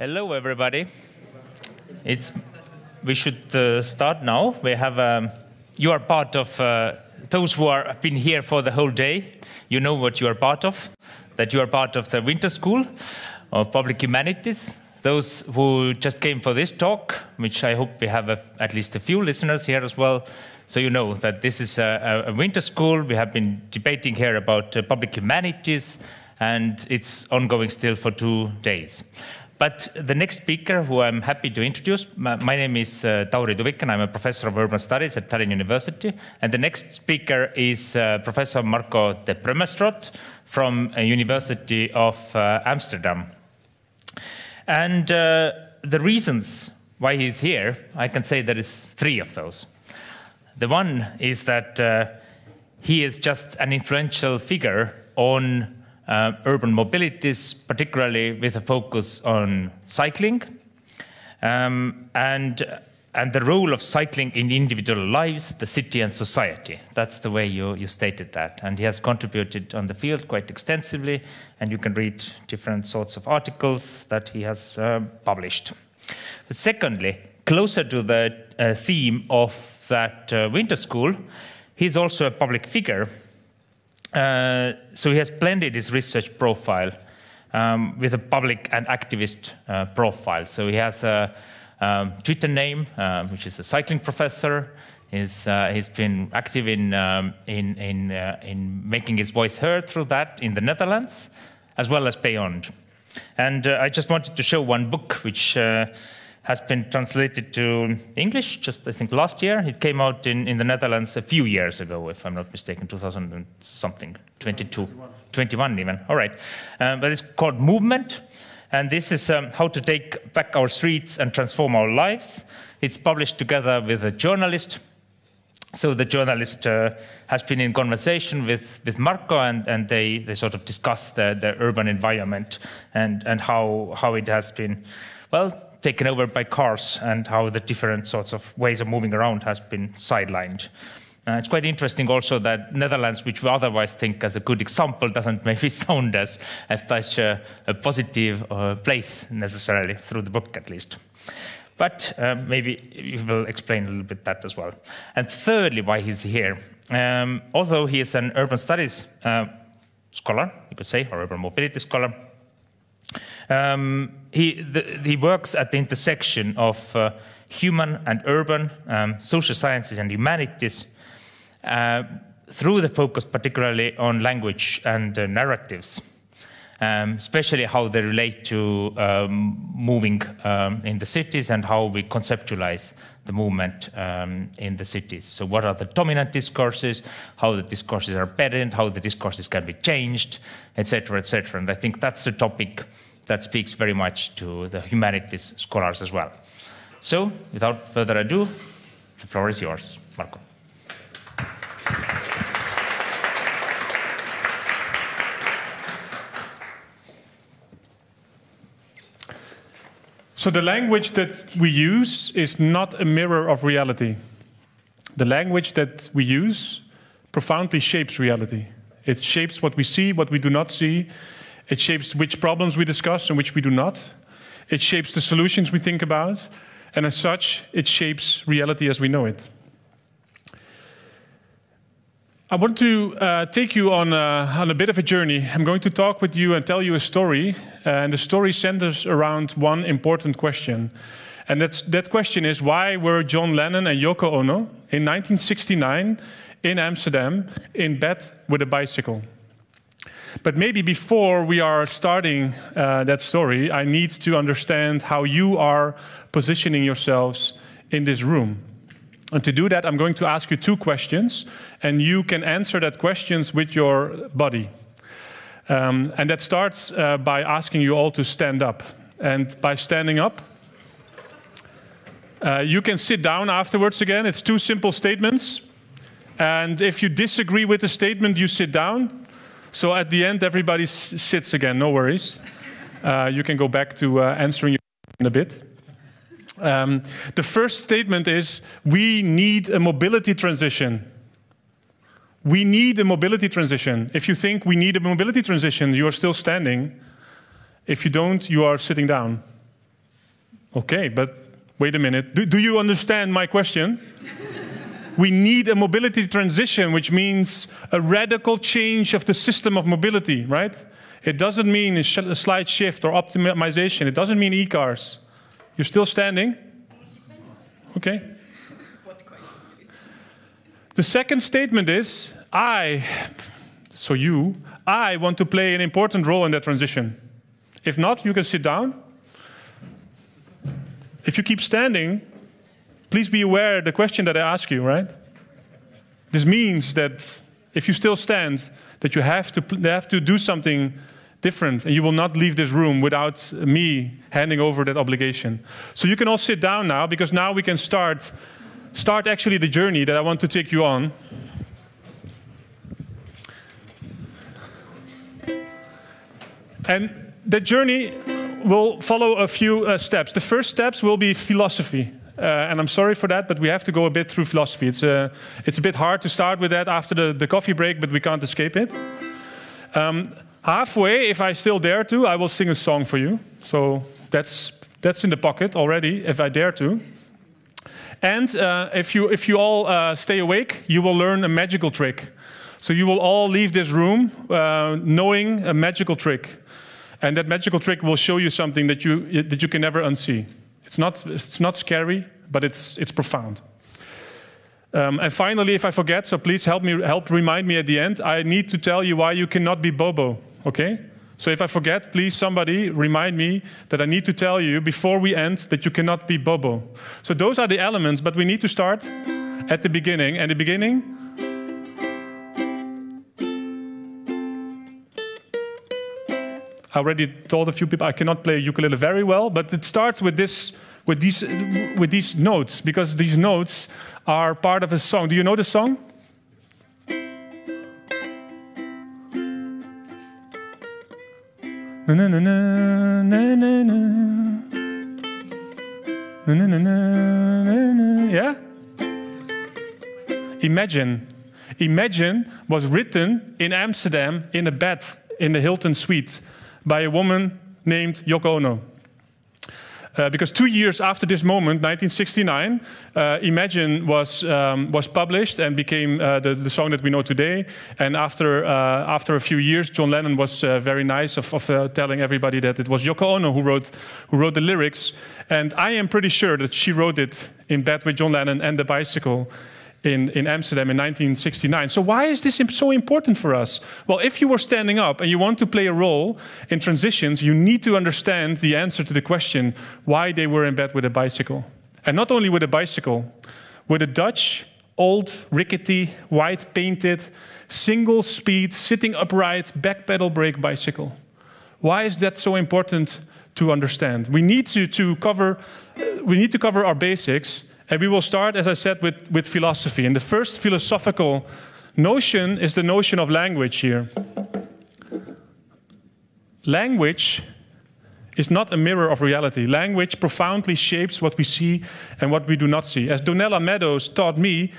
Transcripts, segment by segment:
Hello, everybody. We should start now. We have you are part of those who have been here for the whole day. You know what you are part of. That you are part of the Winter School of Public Humanities. Those who just came for this talk, which I hope we have at least a few listeners here as well. So you know that this is a winter school. We have been debating here about public humanities, and it's ongoing still for 2 days. But the next speaker, who I'm happy to introduce, my name is Tauri Tuvikene. I'm a professor of urban studies at Tallinn University. And the next speaker is Professor Marko de Brömmelstroet from University of Amsterdam. And the reasons why he's here, I can say there is 3 of those. The one is that he is just an influential figure on urban mobilities, particularly with a focus on cycling, and the role of cycling in individual lives, the city and society. That's the way you stated that. And he has contributed on the field quite extensively, and you can read different sorts of articles that he has published. But secondly, closer to the theme of that winter school, he's also a public figure. So he has blended his research profile with a public and activist profile. So he has a Twitter name, which is a cycling professor. He's been active in making his voice heard through that in the Netherlands, as well as beyond. And I just wanted to show one book which has been translated to English just, I think, last year. It came out in the Netherlands a few years ago, if I'm not mistaken, 2000 and something, 21 even, all right. But it's called Movement, and this is how to take back our streets and transform our lives. It's published together with a journalist. So the journalist has been in conversation with Marko, and they sort of discuss the urban environment and how it has been, well, taken over by cars, and how the different sorts of ways of moving around has been sidelined. It's quite interesting also that Netherlands, which we otherwise think as a good example, doesn't maybe sound as such a positive place necessarily, through the book at least. But maybe you will explain a little bit that as well. And thirdly, why he's here. Although he is an urban studies scholar, you could say, or urban mobility scholar, he works at the intersection of human and urban, social sciences and humanities, through the focus particularly on language and narratives, especially how they relate to moving in the cities and how we conceptualize the movement in the cities. So what are the dominant discourses, how the discourses are bent, how the discourses can be changed, etc., etc. And I think that's the topic that speaks very much to the humanities scholars as well. So, without further ado, the floor is yours, Marko. So the language that we use is not a mirror of reality. The language that we use profoundly shapes reality. It shapes what we see, what we do not see. It shapes which problems we discuss and which we do not. It shapes the solutions we think about. And as such, it shapes reality as we know it. I want to take you on a bit of a journey. I'm going to talk with you and tell you a story. And the story centers around one important question. And that question is, why were John Lennon and Yoko Ono in 1969 in Amsterdam in bed with a bicycle? But maybe before we are starting that story, I need to understand how you are positioning yourselves in this room. And to do that, I'm going to ask you 2 questions, and you can answer that questions with your body. And that starts by asking you all to stand up. And by standing up, you can sit down afterwards again. It's 2 simple statements. And if you disagree with the statement, you sit down. So at the end, everybody sits again, no worries. You can go back to answering in a bit. The first statement is, we need a mobility transition. We need a mobility transition. If you think we need a mobility transition, you are still standing. If you don't, you are sitting down. Okay, but wait a minute. Do you understand my question? We need a mobility transition, which means a radical change of the system of mobility, right? It doesn't mean a slight shift or optimization. It doesn't mean e-cars. You're still standing? Okay. The second statement is, I want to play an important role in that transition. If not, you can sit down. If you keep standing, please be aware of the question that I ask you, right? This means that if you still stand, that you have to do something different, and you will not leave this room without me handing over that obligation. So you can all sit down now, because now we can start actually the journey that I want to take you on. And the journey will follow a few steps. The first steps will be philosophy. And I'm sorry for that, but we have to go a bit through philosophy. It's a bit hard to start with that after the coffee break, but we can't escape it. Halfway, if I still dare to, I will sing a song for you. So that's in the pocket already, if I dare to. And if you all stay awake, you will learn a magical trick. So you will all leave this room knowing a magical trick. And that magical trick will show you something that you can never unsee. It's not scary, but it's profound. And finally, if I forget, so please help remind me at the end. I need to tell you why you cannot be Bobo. Okay? So if I forget, please somebody remind me that I need to tell you before we end that you cannot be Bobo. So those are the elements, but we need to start at the beginning. And the beginning, I already told a few people I cannot play ukulele very well, but it starts with these notes, because these notes are part of a song. Do you know the song? Na na na na na na na na na na. Yeah? Imagine was written in Amsterdam in a bed in the Hilton suite by a woman named Yoko Ono. Because 2 years after this moment, 1969, Imagine was published and became the song that we know today. And after a few years, John Lennon was very nice of telling everybody that it was Yoko Ono who wrote the lyrics. And I am pretty sure that she wrote it in bed with John Lennon and the bicycle in Amsterdam in 1969. So why is this so important for us? Well, if you were standing up and you want to play a role in transitions, you need to understand the answer to the question why they were in bed with a bicycle. And not only with a bicycle, with a Dutch, old, rickety, white-painted, single-speed, sitting upright, back pedal brake bicycle. Why is that so important to understand? We need to cover our basics. And we will start, as I said, with philosophy. And the first philosophical notion is the notion of language here. Language is not a mirror of reality. Language profoundly shapes what we see and what we do not see. As Donella Meadows taught me,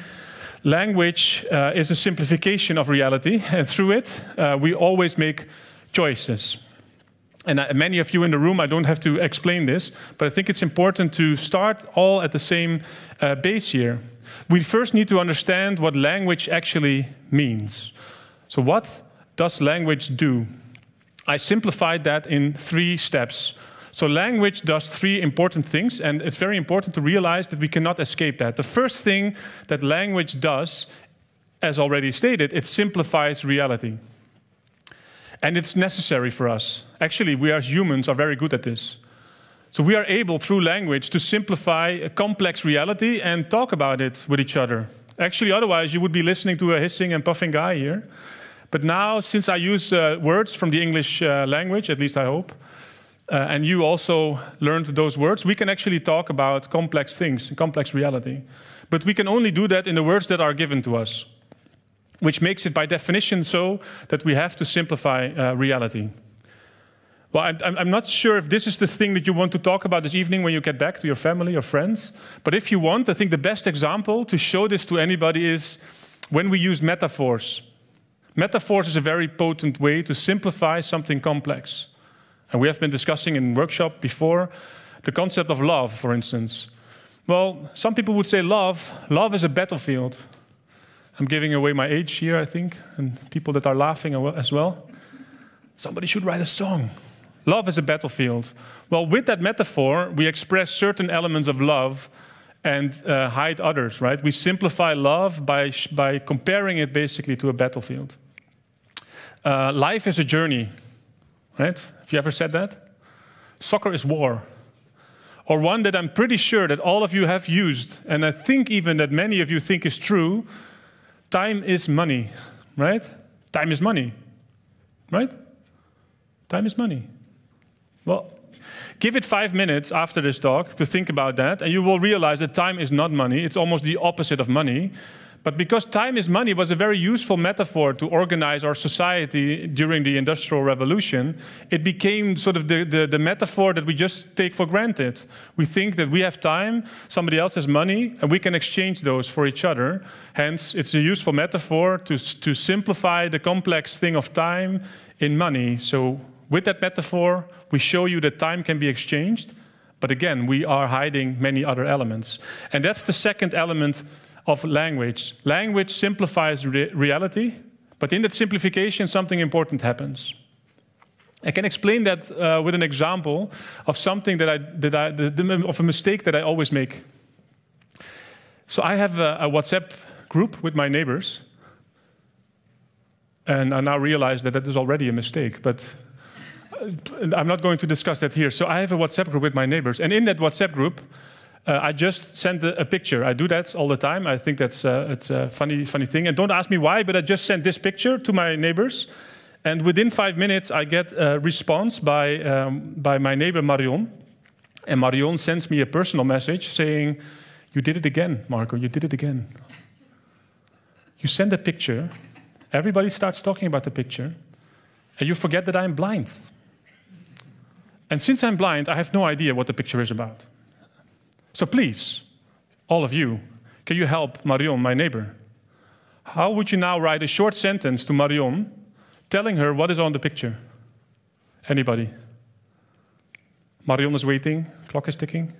language is a simplification of reality. And through it, we always make choices. And many of you in the room, I don't have to explain this, but I think it's important to start all at the same base here. We first need to understand what language actually means. So what does language do? I simplified that in 3 steps. So language does 3 important things, and it's very important to realize that we cannot escape that. The first thing that language does, as already stated, it simplifies reality. And it's necessary for us. Actually, we as humans are very good at this. So we are able, through language, to simplify a complex reality and talk about it with each other. Actually, otherwise, you would be listening to a hissing and puffing guy here. But now, since I use words from the English language, at least I hope, and you also learned those words, we can actually talk about complex things, complex reality. But we can only do that in the words that are given to us, which makes it by definition so that we have to simplify reality. Well, I'm not sure if this is the thing that you want to talk about this evening when you get back to your family or friends. But if you want, I think the best example to show this to anybody is when we use metaphors. Metaphors is a very potent way to simplify something complex. And we have been discussing in workshop before The concept of love, for instance. Well, some people would say love is a battlefield. I'm giving away my age here, I think, and people that are laughing as well. Somebody should write a song. Love is a battlefield. Well, with that metaphor, we express certain elements of love and hide others, right? We simplify love by comparing it basically to a battlefield. Life is a journey, right? Have you ever said that? Soccer is war. Or one that I'm pretty sure that all of you have used, and I think even that many of you think is true, time is money, right? Time is money, right? Time is money. Well, give it 5 minutes after this talk to think about that, and you will realize that time is not money. It's almost the opposite of money. But because time is money was a very useful metaphor to organize our society during the Industrial Revolution, it became sort of the metaphor that we just take for granted. We think that we have time, somebody else has money, and we can exchange those for each other. Hence, it's a useful metaphor to simplify the complex thing of time in money. So with that metaphor, we show you that time can be exchanged, but again, we are hiding many other elements. And that's the second element of language. Language simplifies reality, but in that simplification, something important happens. I can explain that with an example of something of a mistake that I always make. So I have a WhatsApp group with my neighbors, and I now realize that that is already a mistake, but I'm not going to discuss that here. So I have a WhatsApp group with my neighbors, and in that WhatsApp group, I just sent a picture. I do that all the time. I think it's a funny thing. And don't ask me why, but I just sent this picture to my neighbors. And within 5 minutes, I get a response by my neighbor Marion. And Marion sends me a personal message saying, "You did it again, Marco. You did it again. You send a picture. Everybody starts talking about the picture. And you forget that I'm blind. And since I'm blind, I have no idea what the picture is about. So please, all of you, can you help Marion, my neighbor? How would you now write a short sentence to Marion telling her what is on the picture? Anybody? Marion is waiting. Clock is ticking.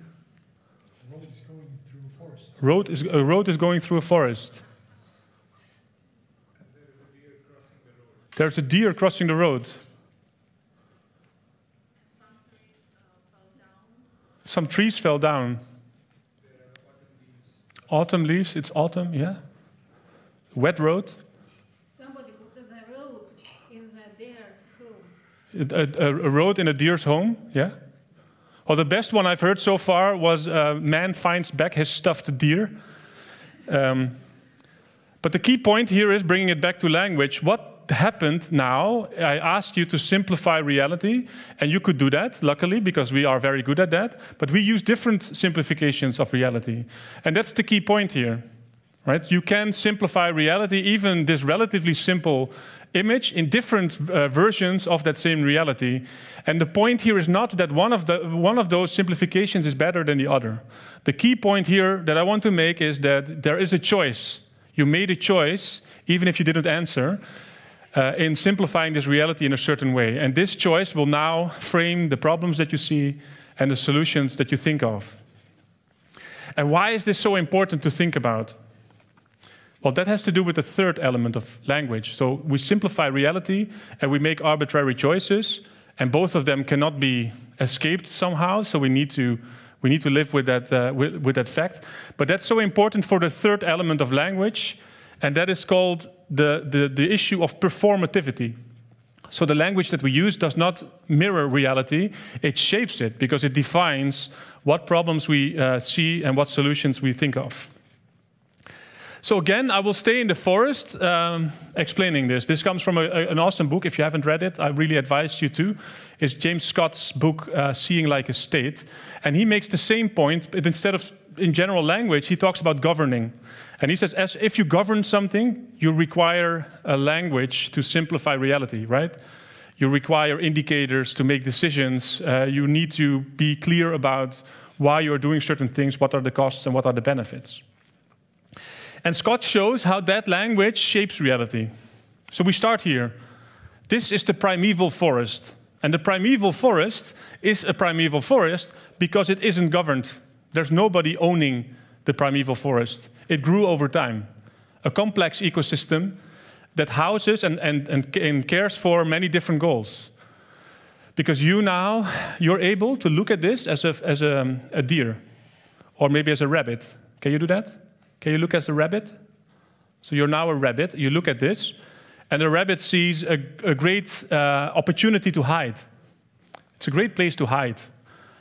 The road is going through a forest. A road is going through a forest. There's a deer crossing the road. Some trees fell down. Autumn leaves, it's autumn, yeah. Wet road. Somebody put the road in the deer's home. A road in a deer's home, yeah. Well, the best one I've heard so far was man finds back his stuffed deer. But the key point here is bringing it back to language. What happened now, I asked you to simplify reality, and you could do that, luckily, because we are very good at that, but we use different simplifications of reality. And that's the key point here, right? You can simplify reality, even this relatively simple image, in different versions of that same reality. And the point here is not that one of those simplifications is better than the other. The key point here that I want to make is that there is a choice. You made a choice, even if you didn't answer, in simplifying this reality in a certain way. And this choice will now frame the problems that you see and the solutions that you think of. And why is this so important to think about? Well, that has to do with the third element of language. So we simplify reality and we make arbitrary choices, and both of them cannot be escaped somehow, so we need to live with that fact. But that's so important for the third element of language, and that is called the issue of performativity. So the language that we use does not mirror reality, it shapes it, because it defines what problems we see and what solutions we think of. So again, I will stay in the forest explaining this. This comes from an awesome book. If you haven't read it, I really advise you to. It's James Scott's book, Seeing Like a State. And he makes the same point, but instead of in general language, he talks about governing. And he says, as if you govern something, you require a language to simplify reality, right? You require indicators to make decisions. You need to be clear about why you're doing certain things, what are the costs and what are the benefits. And Scott shows how that language shapes reality. So we start here. This is the primeval forest. And the primeval forest is a primeval forest because it isn't governed. There's nobody owning the primeval forest. It grew over time. A complex ecosystem that houses and cares for many different goals. Because you're able to look at this as a deer, or maybe as a rabbit. Can you do that? Can you look as a rabbit? So you're now a rabbit, you look at this, and the rabbit sees a great opportunity to hide. It's a great place to hide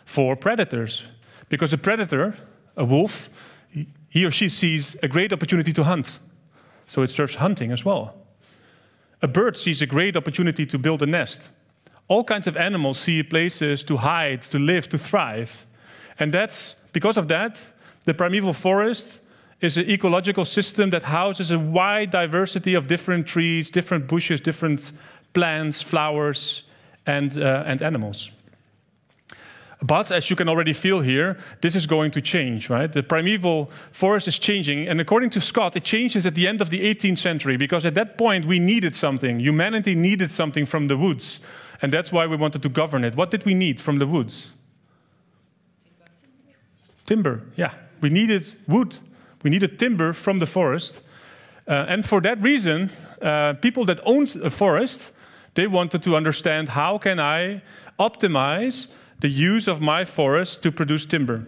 for predators, because a predator, a wolf, he or she sees a great opportunity to hunt. So it serves hunting as well. A bird sees a great opportunity to build a nest. All kinds of animals see places to hide, to live, to thrive. And because of that, the primeval forest is an ecological system that houses a wide diversity of different trees, different bushes, different plants, flowers, and animals. But as you can already feel here, this is going to change, right? The primeval forest is changing, and according to Scott, it changes at the end of the 18th century, because at that point we needed something. Humanity needed something from the woods, and that's why we wanted to govern it. What did we need from the woods? Timber, yeah. We needed wood. We needed timber from the forest. And for that reason, people that owned a forest, they wanted to understand, how can I optimize the use of my forest to produce timber?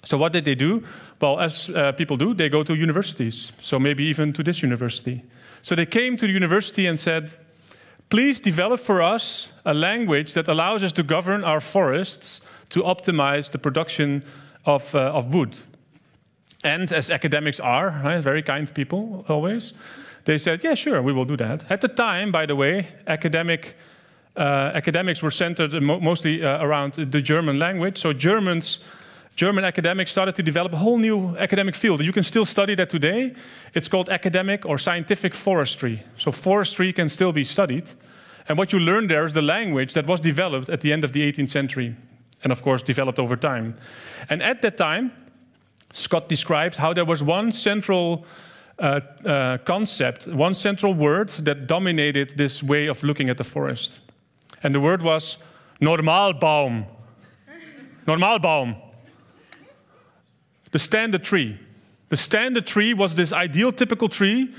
So what did they do? Well, as people do, they go to universities. So maybe even to this university. So they came to the university and said, please develop for us a language that allows us to govern our forests to optimize the production of wood. And as academics are, right, very kind people always, they said, yeah, sure, we will do that. At the time, by the way, academics were centered mostly around the German language. So German academics started to develop a whole new academic field. You can still study that today. It's called academic or scientific forestry. So forestry can still be studied. And what you learn there is the language that was developed at the end of the 18th century. And of course, developed over time. And at that time, Scott describes how there was one central concept, one central word that dominated this way of looking at the forest. And the word was Normalbaum. Normalbaum. The standard tree. The standard tree was this ideal, typical tree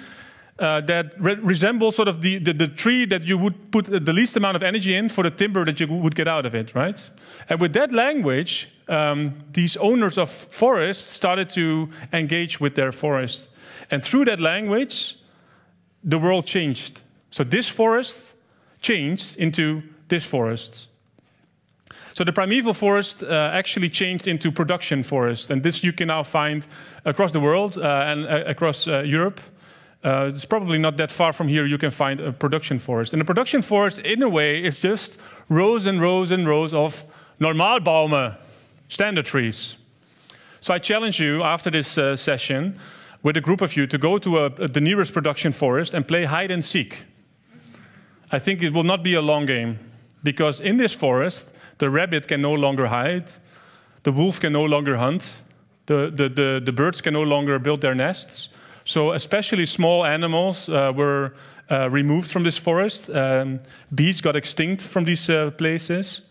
that resembles sort of the tree that you would put the least amount of energy in for the timber that you would get out of it, right? And with that language, these owners of forests started to engage with their forest. And through that language, the world changed. So this forest changed into this forest. So the primeval forest actually changed into production forest. And this you can now find across the world and across Europe. It's probably not that far from here you can find a production forest. And a production forest, in a way, is just rows and rows and rows of Normalbäume, standard trees. So I challenge you, after this session, with a group of you, to go to the nearest production forest and play hide and seek. I think it will not be a long game, because in this forest, the rabbit can no longer hide, the wolf can no longer hunt, the birds can no longer build their nests. So especially small animals were removed from this forest. Bees got extinct from these places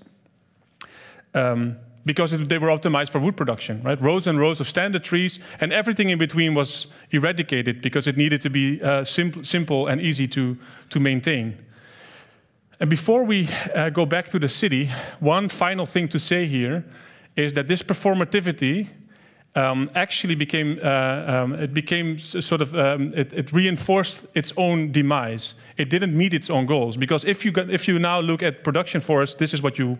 because they were optimized for wood production, right? Rows and rows of standard trees, and everything in between was eradicated because it needed to be simple and easy to maintain. And before we go back to the city, one final thing to say here is that this performativity actually it reinforced its own demise. It didn't meet its own goals, because if you now look at production forests, this is what you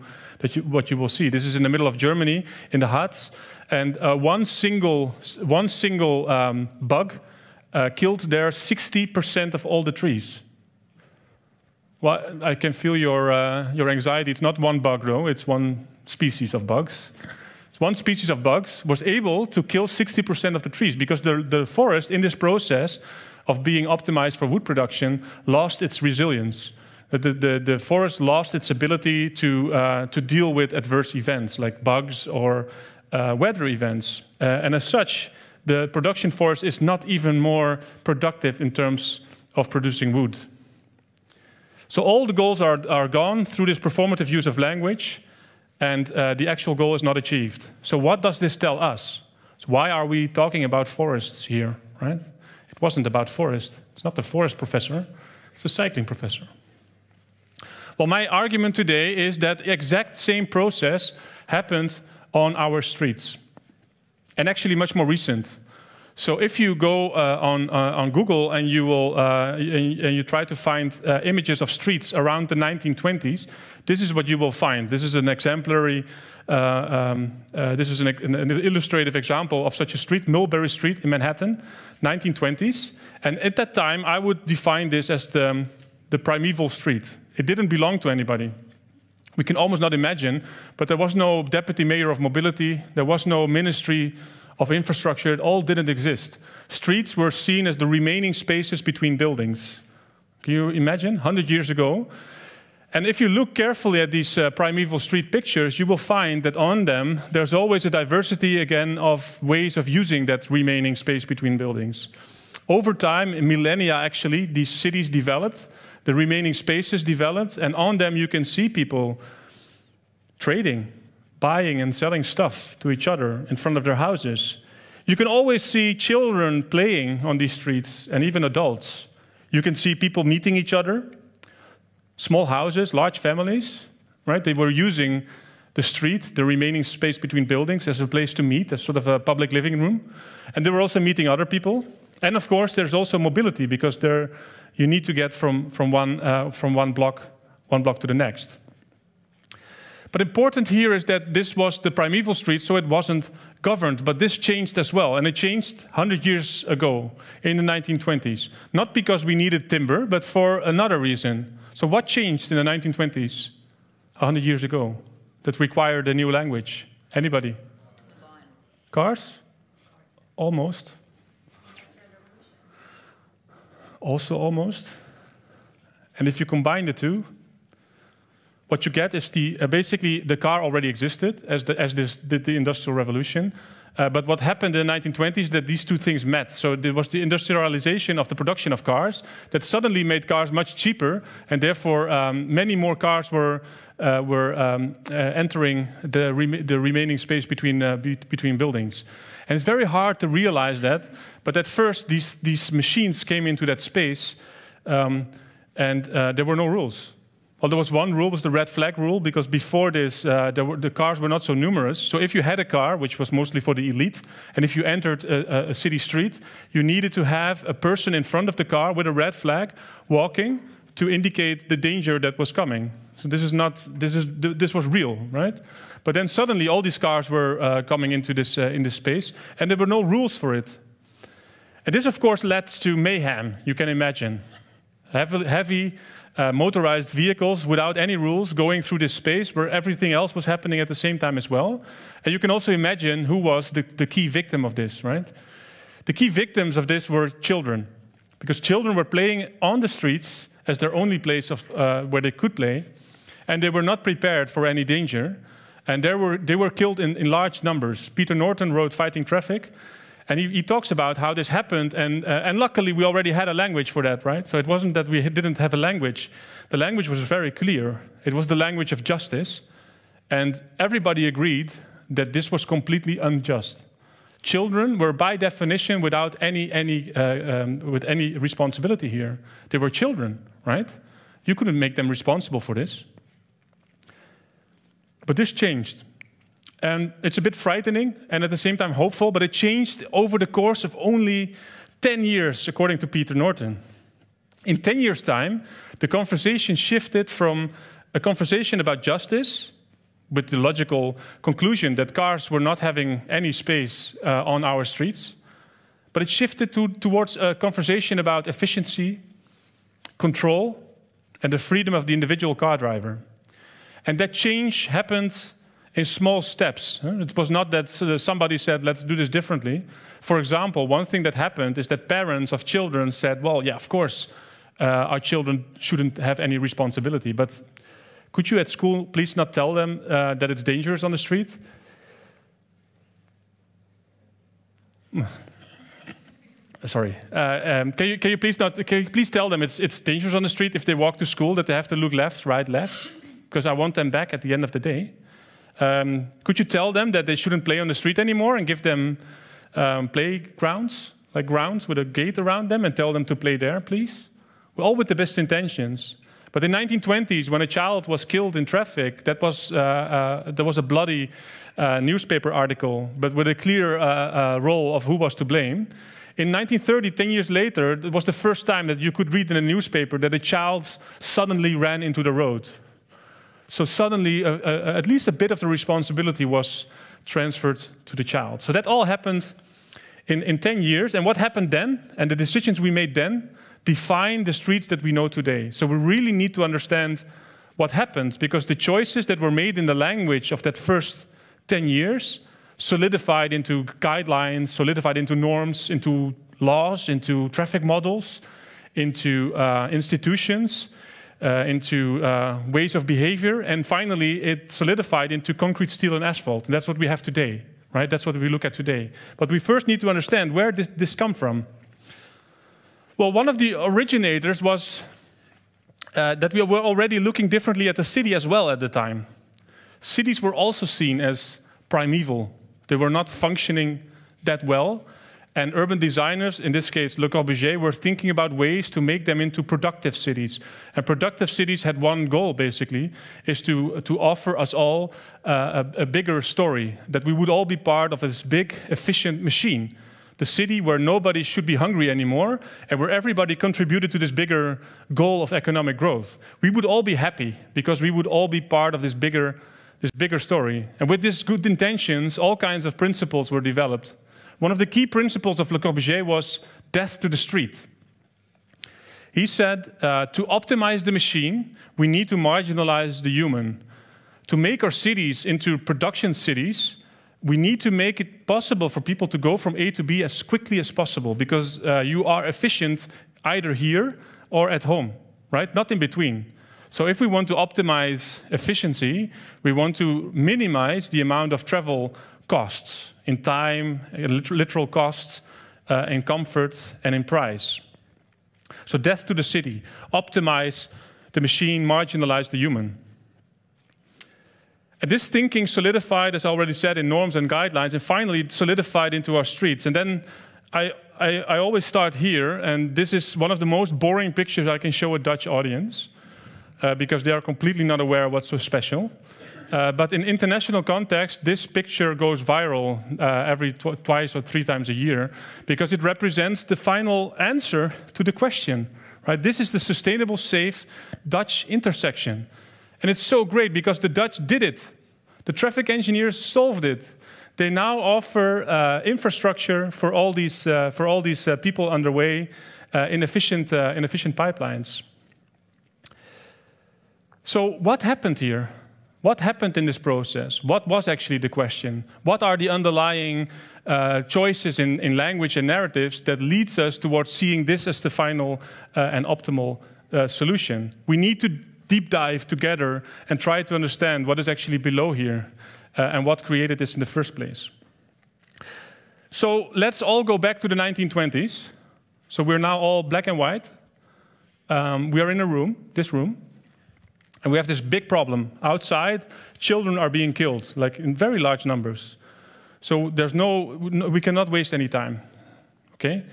will see. This is in the middle of Germany, in the Harz, and one single bug killed there 60% of all the trees. Well, I can feel your anxiety. It's not one bug though; it's one species of bugs. One species of bugs was able to kill 60% of the trees, because the forest, in this process of being optimized for wood production, lost its resilience. The forest lost its ability to deal with adverse events like bugs or weather events. And as such, the production forest is not even more productive in terms of producing wood. So all the goals are gone through this performative use of language, and the actual goal is not achieved. So what does this tell us? So why are we talking about forests here, right? It wasn't about forest. It's not the forest professor. It's the cycling professor. Well, my argument today is that the exact same process happened on our streets, and actually much more recent. So if you go on Google and you will and you try to find images of streets around the 1920s, this is what you will find. This is an exemplary, this is an illustrative example of such a street, Mulberry Street in Manhattan, 1920s. And at that time, I would define this as the primeval street. It didn't belong to anybody. We can almost not imagine, but there was no deputy mayor of mobility, there was no ministry of infrastructure, it all didn't exist. Streets were seen as the remaining spaces between buildings. Can you imagine? 100 years ago. And if you look carefully at these primeval street pictures, you will find that on them, there's always a diversity, again, of ways of using that remaining space between buildings. Over time, in millennia actually, these cities developed, the remaining spaces developed, and on them you can see people trading, buying and selling stuff to each other in front of their houses. You can always see children playing on these streets, and even adults. You can see people meeting each other, small houses, large families, right? They were using the street, the remaining space between buildings, as a place to meet, as sort of a public living room. And they were also meeting other people. And of course, there's also mobility, because you need to get from one block to the next. But important here is that this was the primeval street, so it wasn't governed. But this changed as well, and it changed 100 years ago in the 1920s. Not because we needed timber, but for another reason. So what changed in the 1920s, 100 years ago, that required a new language? Anybody? Cars? Almost. Also almost. And if you combine the two, what you get is basically the car already existed as this did the Industrial Revolution. But what happened in the 1920s that these two things met. So there was the industrialization of the production of cars that suddenly made cars much cheaper, and therefore many more cars were entering the remaining space between buildings. And it's very hard to realize that, but at first these machines came into that space, and there were no rules. Well, there was one rule, was the red flag rule, because before this, the cars were not so numerous. So if you had a car, which was mostly for the elite, and if you entered a city street, you needed to have a person in front of the car with a red flag walking to indicate the danger that was coming. So this was real, right? But then suddenly all these cars were coming into this in this space, and there were no rules for it. And this, of course, led to mayhem. You can imagine heavy motorized vehicles without any rules going through this space where everything else was happening at the same time as well. And you can also imagine who was the key victim of this, right? The key victims of this were children, because children were playing on the streets as their only place where they could play, and they were not prepared for any danger, and they were killed in large numbers. Peter Norton wrote Fighting Traffic, and he talks about how this happened, and luckily we already had a language for that, right? So it wasn't that we didn't have a language. The language was very clear. It was the language of justice, and everybody agreed that this was completely unjust. Children were by definition without with any responsibility here. They were children, right? You couldn't make them responsible for this. But this changed. And it's a bit frightening and at the same time hopeful, but it changed over the course of only 10 years, according to Peter Norton. In 10 years' time, the conversation shifted from a conversation about justice, with the logical conclusion that cars were not having any space on our streets, but it shifted towards a conversation about efficiency, control, and the freedom of the individual car driver. And that change happened in small steps. It was not that somebody said, let's do this differently. For example, one thing that happened is that parents of children said, well, yeah, of course, our children shouldn't have any responsibility, but could you at school please not tell them that it's dangerous on the street? Sorry. Can you please tell them it's dangerous on the street if they walk to school, that they have to look left, right, left? Because I want them back at the end of the day. Could you tell them that they shouldn't play on the street anymore and give them playgrounds, like grounds with a gate around them, and tell them to play there, please? Well, all with the best intentions. But in the 1920s, when a child was killed in traffic, there was a bloody newspaper article, but with a clear role of who was to blame. In 1930, 10 years later, it was the first time that you could read in a newspaper that a child suddenly ran into the road. So suddenly, at least a bit of the responsibility was transferred to the child. So that all happened in 10 years. And what happened then, and the decisions we made then, define the streets that we know today. So we really need to understand what happened, because the choices that were made in the language of that first 10 years solidified into guidelines, solidified into norms, into laws, into traffic models, into institutions, into ways of behavior, and finally it solidified into concrete, steel, and asphalt. And that's what we have today, right? That's what we look at today. But we first need to understand where did this come from. Well, one of the originators was that we were already looking differently at the city as well at the time. Cities were also seen as primeval. They were not functioning that well. And urban designers, in this case Le Corbusier, were thinking about ways to make them into productive cities. And productive cities had one goal, basically, is to offer us all a bigger story, that we would all be part of this big, efficient machine. The city where nobody should be hungry anymore, and where everybody contributed to this bigger goal of economic growth. We would all be happy, because we would all be part of this bigger story. And with these good intentions, all kinds of principles were developed. One of the key principles of Le Corbusier was death to the street. He said, to optimize the machine, we need to marginalize the human. To make our cities into production cities, we need to make it possible for people to go from A to B as quickly as possible, because you are efficient either here or at home, right? Not in between. So if we want to optimize efficiency, we want to minimize the amount of travel costs in time, literal costs, in comfort, and in price. So death to the city, optimize the machine, marginalize the human. And this thinking solidified, as I already said, in norms and guidelines, and finally it solidified into our streets. And then I always start here, and this is one of the most boring pictures I can show a Dutch audience, because they are completely not aware of what's so special. But in international context, this picture goes viral every twice or three times a year, because it represents the final answer to the question. Right? This is the sustainable, safe Dutch intersection. And it's so great because the Dutch did it. The traffic engineers solved it. They now offer infrastructure for all these people underway in efficient pipelines. So what happened here? What happened in this process? What was actually the question? What are the underlying choices in language and narratives that leads us towards seeing this as the final and optimal solution? We need to deep dive together and try to understand what is actually below here and what created this in the first place. So let's all go back to the 1920s. So we're now all black and white. We are in a room, this room, and we have this big problem. Outside, children are being killed, like in very large numbers. So we cannot waste any time, okay?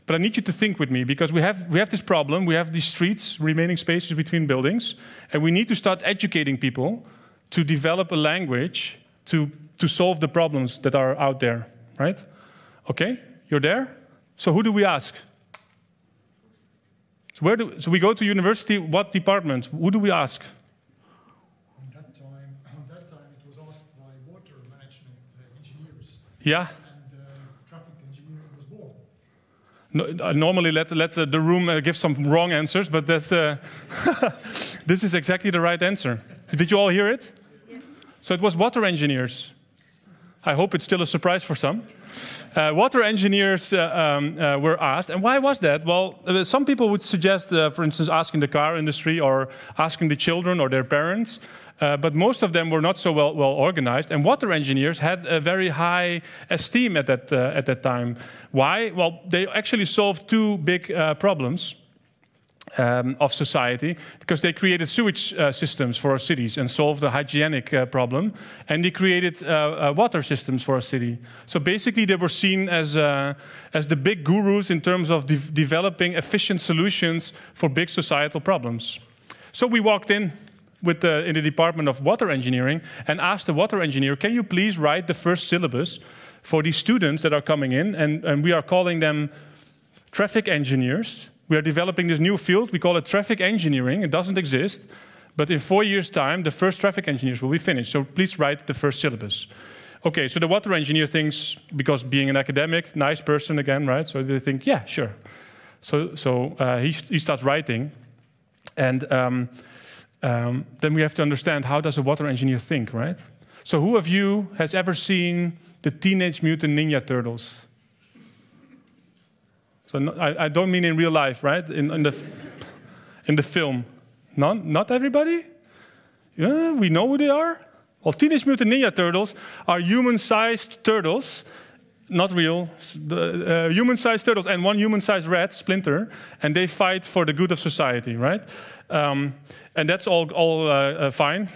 But I need you to think with me, because we have this problem. We have these streets, remaining spaces between buildings, and we need to start educating people to develop a language to solve the problems that are out there, right? Okay, you're there? So who do we ask? So we go to university, what department? Who do we ask? On that time it was asked by water management engineers. Yeah. Traffic engineering was born. No, normally let the room give some wrong answers, but that's, this is exactly the right answer. Did you all hear it? Yes. So it was water engineers. I hope it's still a surprise for some. Water engineers were asked, and why was that? Well, some people would suggest, for instance, asking the car industry or asking the children or their parents. but most of them were not so well organized. And water engineers had a very high esteem at that time. Why? Well, they actually solved two big problems of society, because they created sewage systems for our cities and solved the hygienic problem, and they created water systems for our city. So basically they were seen as the big gurus in terms of developing efficient solutions for big societal problems. So we walked in the Department of Water Engineering and asked the water engineer, can you please write the first syllabus for these students that are coming in, and we are calling them traffic engineers. We are developing this new field. We call it traffic engineering. It doesn't exist. But in 4 years' time, the first traffic engineers will be finished. So please write the first syllabus. Okay, so the water engineer thinks, because being an academic, nice person again, right? So they think, yeah, sure. So he starts writing. And then we have to understand, how does a water engineer think, right? So who of you has ever seen the Teenage Mutant Ninja Turtles? So I don't mean in real life, right? In the film. Not everybody? Yeah, we know who they are? Well, Teenage Mutant Ninja Turtles are human-sized turtles, not real, human-sized turtles and one human-sized rat, Splinter, and they fight for the good of society, right? And that's all fine.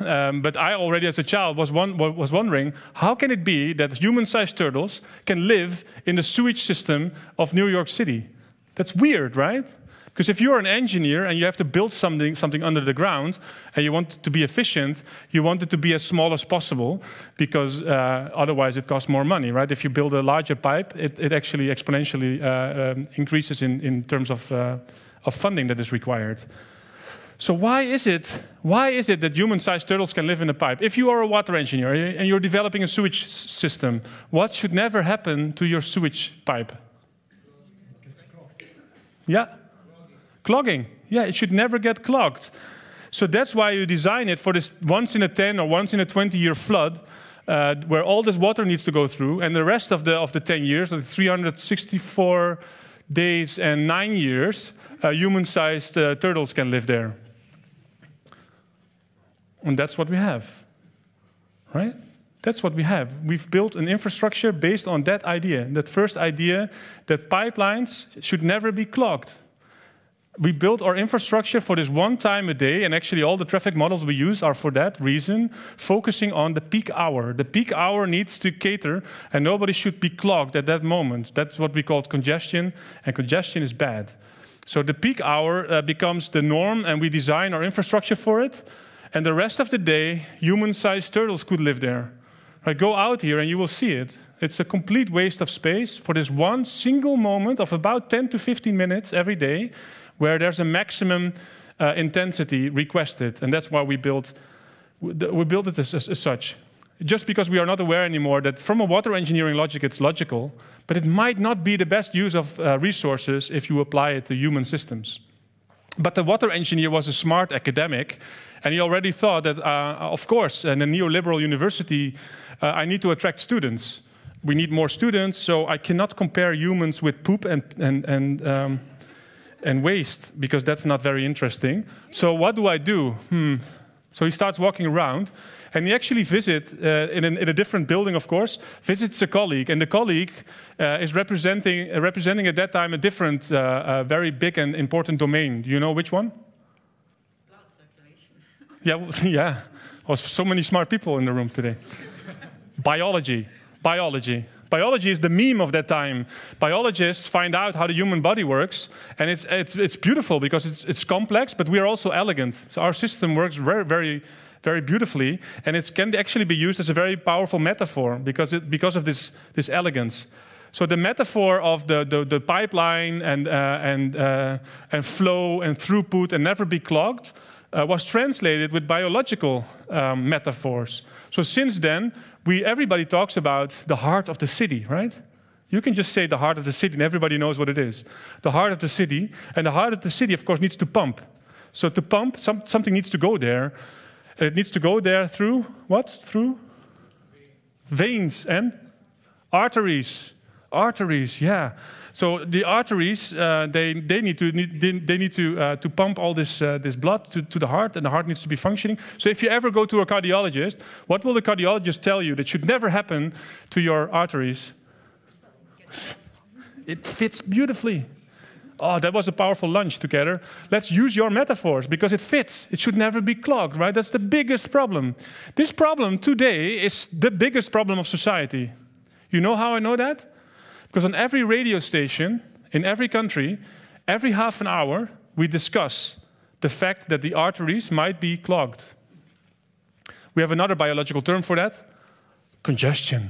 But I already, as a child, was wondering, how can it be that human-sized turtles can live in the sewage system of New York City? That's weird, right? Because if you're an engineer and you have to build something under the ground, and you want it to be efficient, you want it to be as small as possible, because otherwise it costs more money, right? If you build a larger pipe, it actually exponentially increases in terms of funding that is required. So why is it that human-sized turtles can live in a pipe? If you are a water engineer and you're developing a sewage system, what should never happen to your sewage pipe? Yeah? Clogging. Yeah, it should never get clogged. So that's why you design it for this once in a 10 or once in a 20-year flood, where all this water needs to go through, and the rest of the 10 years, the 364 days and 9 years, human-sized turtles can live there. And that's what we have, right? That's what we have. We've built an infrastructure based on that idea, that first idea that pipelines should never be clogged. We built our infrastructure for this one time a day, and actually all the traffic models we use are for that reason, focusing on the peak hour. The peak hour needs to cater, and nobody should be clogged at that moment. That's what we call congestion, and congestion is bad. So the peak hour becomes the norm, and we design our infrastructure for it. And the rest of the day, human-sized turtles could live there. Right, go out here and you will see it. It's a complete waste of space for this one single moment of about 10 to 15 minutes every day, where there's a maximum intensity requested. And that's why we built it as such. Just because we are not aware anymore that from a water engineering logic, it's logical, but it might not be the best use of resources if you apply it to human systems. But the water engineer was a smart academic, and he already thought that, of course, in a neoliberal university, I need to attract students. We need more students, so I cannot compare humans with poop and waste, because that's not very interesting. So what do I do? So he starts walking around, and he actually visits, in a different building, of course, visits a colleague, and the colleague is representing at that time a different, very big and important domain. Do you know which one? Blood circulation. Yeah. Oh, so many smart people in the room today. Biology. Biology is the meme of that time. Biologists find out how the human body works, and it's beautiful because it's complex, but we are also elegant. So our system works very, very, very beautifully, and it can actually be used as a very powerful metaphor because of this elegance. So the metaphor of the pipeline and flow and throughput and never be clogged was translated with biological metaphors. So since then, everybody talks about the heart of the city, right? You can just say the heart of the city, and everybody knows what it is. The heart of the city, and the heart of the city, of course, needs to pump. So to pump, something needs to go there. And it needs to go there through what? Through veins and arteries. Arteries, yeah. So the arteries, they need to pump all this blood to the heart, and the heart needs to be functioning. So if you ever go to a cardiologist, what will the cardiologist tell you that should never happen to your arteries? It fits beautifully. Oh, that was a powerful lunch together. Let's use your metaphors because it fits. It should never be clogged, right? That's the biggest problem. This problem today is the biggest problem of society. You know how I know that? Because on every radio station, in every country, every half an hour, we discuss the fact that the arteries might be clogged. We have another biological term for that, congestion.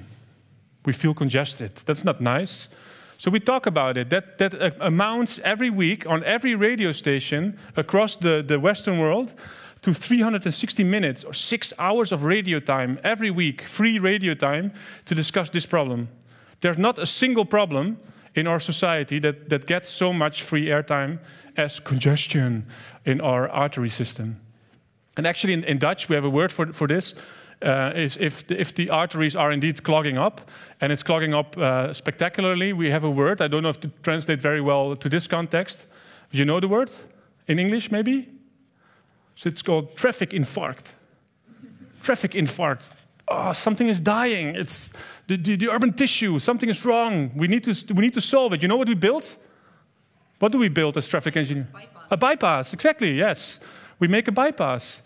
We feel congested. That's not nice. So we talk about it. That amounts every week on every radio station across the Western world to 360 minutes or 6 hours of radio time every week, free radio time to discuss this problem. There's not a single problem in our society that gets so much free airtime as congestion in our artery system. And actually in Dutch we have a word for this. Is if the arteries are indeed clogging up, and it's clogging up spectacularly, we have a word. I don't know if to translate very well to this context. You know the word? In English, maybe? So it's called traffic infarct. Traffic infarct. Oh, something is dying. It's the urban tissue. Something is wrong. We need to solve it. You know what we built? What do we build as traffic engineer? Bypass. A bypass, exactly, yes. We make a bypass.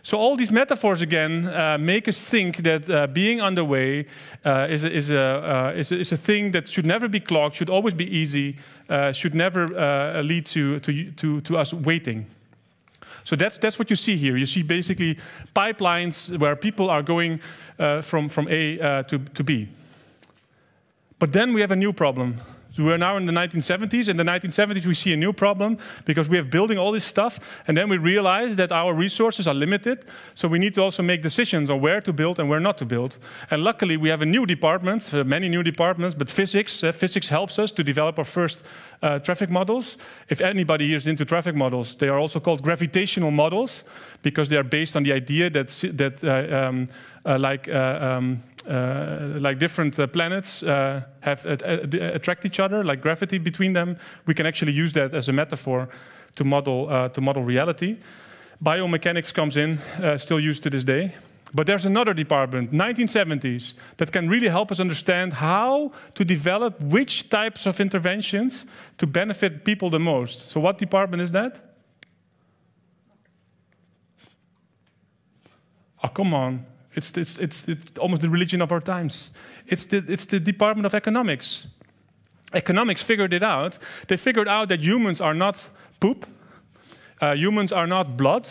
So all these metaphors again make us think that being underway is a thing that should never be clogged, should always be easy, should never lead to us waiting. So that's what you see here. You see basically pipelines where people are going from A to B. But then we have a new problem. So we're now in the 1970s. In the 1970s, we see a new problem because we have building all this stuff, and then we realize that our resources are limited, so we need to also make decisions on where to build and where not to build. And luckily, we have a new department, many new departments, but physics helps us to develop our first traffic models. If anybody here is into traffic models, they are also called gravitational models because they are based on the idea that like different planets attract each other, like gravity between them. We can actually use that as a metaphor to model reality. Biomechanics comes in, still used to this day. But there's another department, 1970s, that can really help us understand how to develop which types of interventions to benefit people the most. So what department is that? Oh, come on. It's almost the religion of our times. It's the Department of Economics. Economics figured it out. They figured out that humans are not poop. Humans are not blood.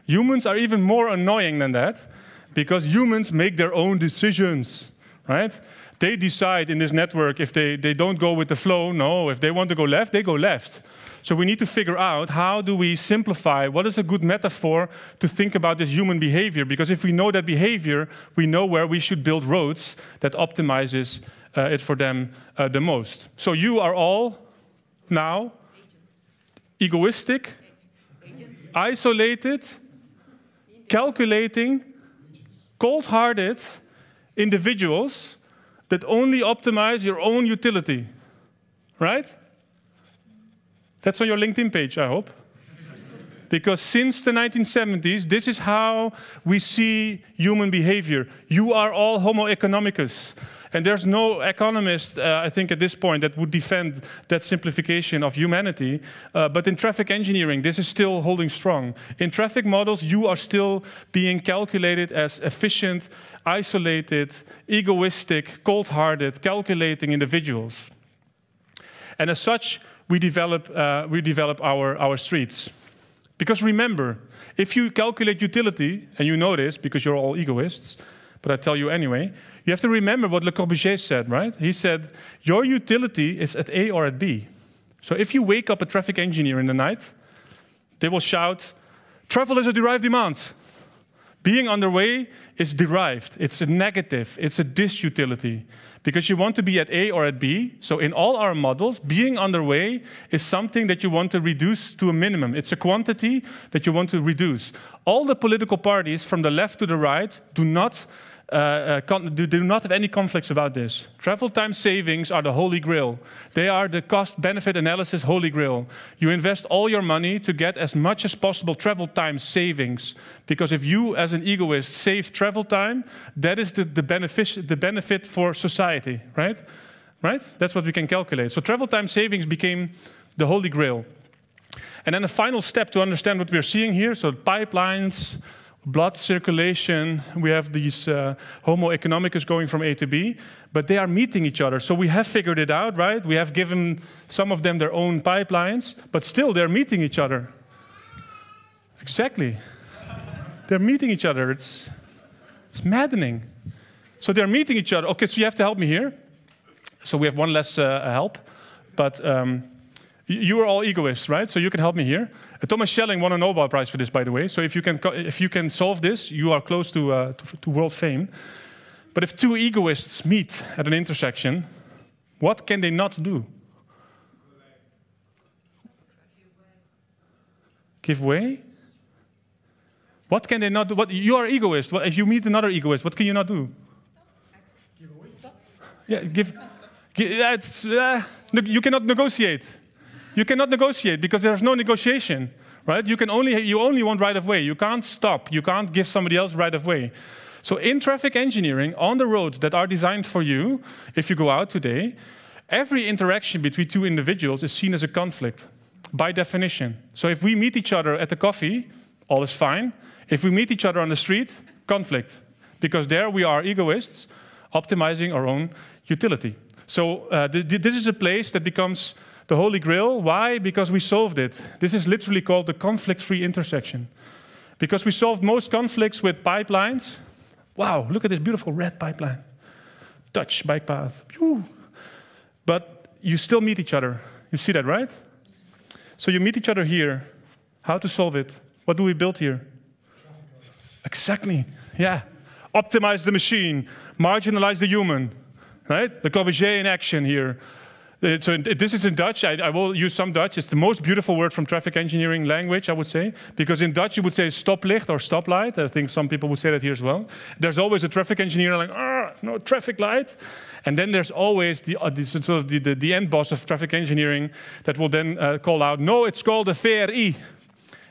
Humans are even more annoying than that because humans make their own decisions, right? They decide in this network if they don't go with the flow. No, if they want to go left, they go left. So we need to figure out how do we simplify, what is a good metaphor to think about this human behavior? Because if we know that behavior, we know where we should build roads that optimizes it for them the most. So you are all now egoistic, isolated, calculating, cold-hearted individuals that only optimize your own utility, right? That's on your LinkedIn page, I hope. Because since the 1970s, this is how we see human behavior. You are all homo economicus. And there's no economist, I think, at this point that would defend that simplification of humanity. But in traffic engineering, this is still holding strong. In traffic models, you are still being calculated as efficient, isolated, egoistic, cold-hearted, calculating individuals. And as such, we develop our streets. Because remember, if you calculate utility, and you know this because you're all egoists, but I tell you anyway, you have to remember what Le Corbusier said, right? He said, your utility is at A or at B. So if you wake up a traffic engineer in the night, they will shout, travel is a derived demand. Being underway is derived. It's a negative. It's a disutility. Because you want to be at A or at B. So in all our models, being underway is something that you want to reduce to a minimum. It's a quantity that you want to reduce. All the political parties from the left to the right do not do not have any conflicts about this. Travel time savings are the holy grail. They are the cost-benefit analysis holy grail. You invest all your money to get as much as possible travel time savings. Because if you, as an egoist, save travel time, that is the benefit for society, right? Right? That's what we can calculate. So travel time savings became the holy grail. And then a final step to understand what we're seeing here, so pipelines, blood circulation, we have these Homo economicus going from A to B, but they are meeting each other. So we have figured it out, right? We have given some of them their own pipelines, but still they're meeting each other. Exactly. They're meeting each other. It's maddening. So they're meeting each other. Okay, so you have to help me here. So we have one less help, but you are all egoists, right? So you can help me here. Thomas Schelling won a Nobel Prize for this, by the way. So if you can solve this, you are close to world fame. But if two egoists meet at an intersection, what can they not do? Give way? What can they not do? You are egoist. If you meet another egoist, what can you not do? Give away. Yeah, you cannot negotiate. You cannot negotiate because there's no negotiation, right? You only want right of way. You can't stop. You can't give somebody else right of way. So in traffic engineering, on the roads that are designed for you, if you go out today, every interaction between two individuals is seen as a conflict, by definition. So if we meet each other at the coffee, all is fine. If we meet each other on the street, conflict. Because there we are egoists, optimizing our own utility. So this is a place that becomes the Holy Grail. Why? Because we solved it. This is literally called the conflict-free intersection. Because we solved most conflicts with pipelines. Wow, look at this beautiful red pipeline. Dutch bike path. Pew. But you still meet each other. You see that, right? So you meet each other here. How to solve it? What do we build here? Exactly, yeah. Optimize the machine, marginalize the human, right? Le Corbusier in action here. So this is in Dutch. I will use some Dutch. It's the most beautiful word from traffic engineering language, I would say. Because in Dutch, you would say stoplicht or stoplight. I think some people would say that here as well. There's always a traffic engineer like, no traffic light. And then there's always the end boss of traffic engineering that will then call out, no, it's called a VRI.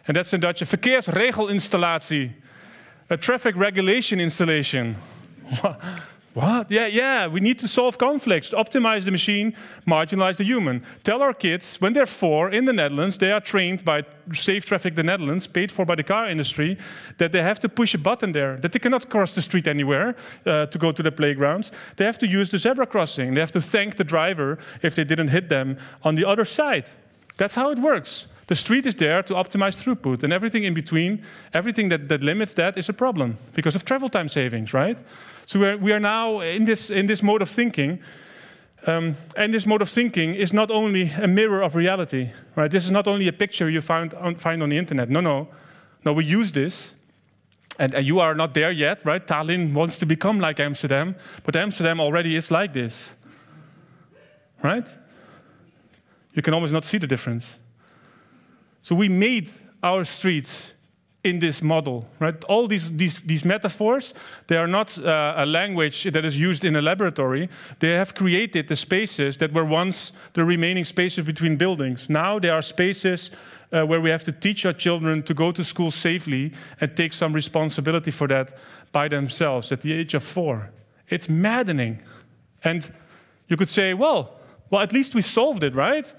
And that's in Dutch, a verkeersregelinstallatie. A traffic regulation installation. What? Yeah, we need to solve conflicts, optimize the machine, marginalize the human. Tell our kids, when they're 4 in the Netherlands, they are trained by Safe Traffic the Netherlands, paid for by the car industry, that they have to push a button there, that they cannot cross the street anywhere to go to the playgrounds. They have to use the zebra crossing. They have to thank the driver if they didn't hit them on the other side. That's how it works. The street is there to optimize throughput, and everything in between, everything that limits that is a problem because of travel time savings, right? So we are now in this mode of thinking, and this mode of thinking is not only a mirror of reality, right? This is not only a picture you find on the internet. No, we use this, and you are not there yet, right? Tallinn wants to become like Amsterdam, but Amsterdam already is like this, right? You can almost not see the difference. So we made our streets in this model, right? All these metaphors, they are not a language that is used in a laboratory. They have created the spaces that were once the remaining spaces between buildings. Now there are spaces where we have to teach our children to go to school safely and take some responsibility for that by themselves at the age of 4. It's maddening. And you could say, well, at least we solved it, right?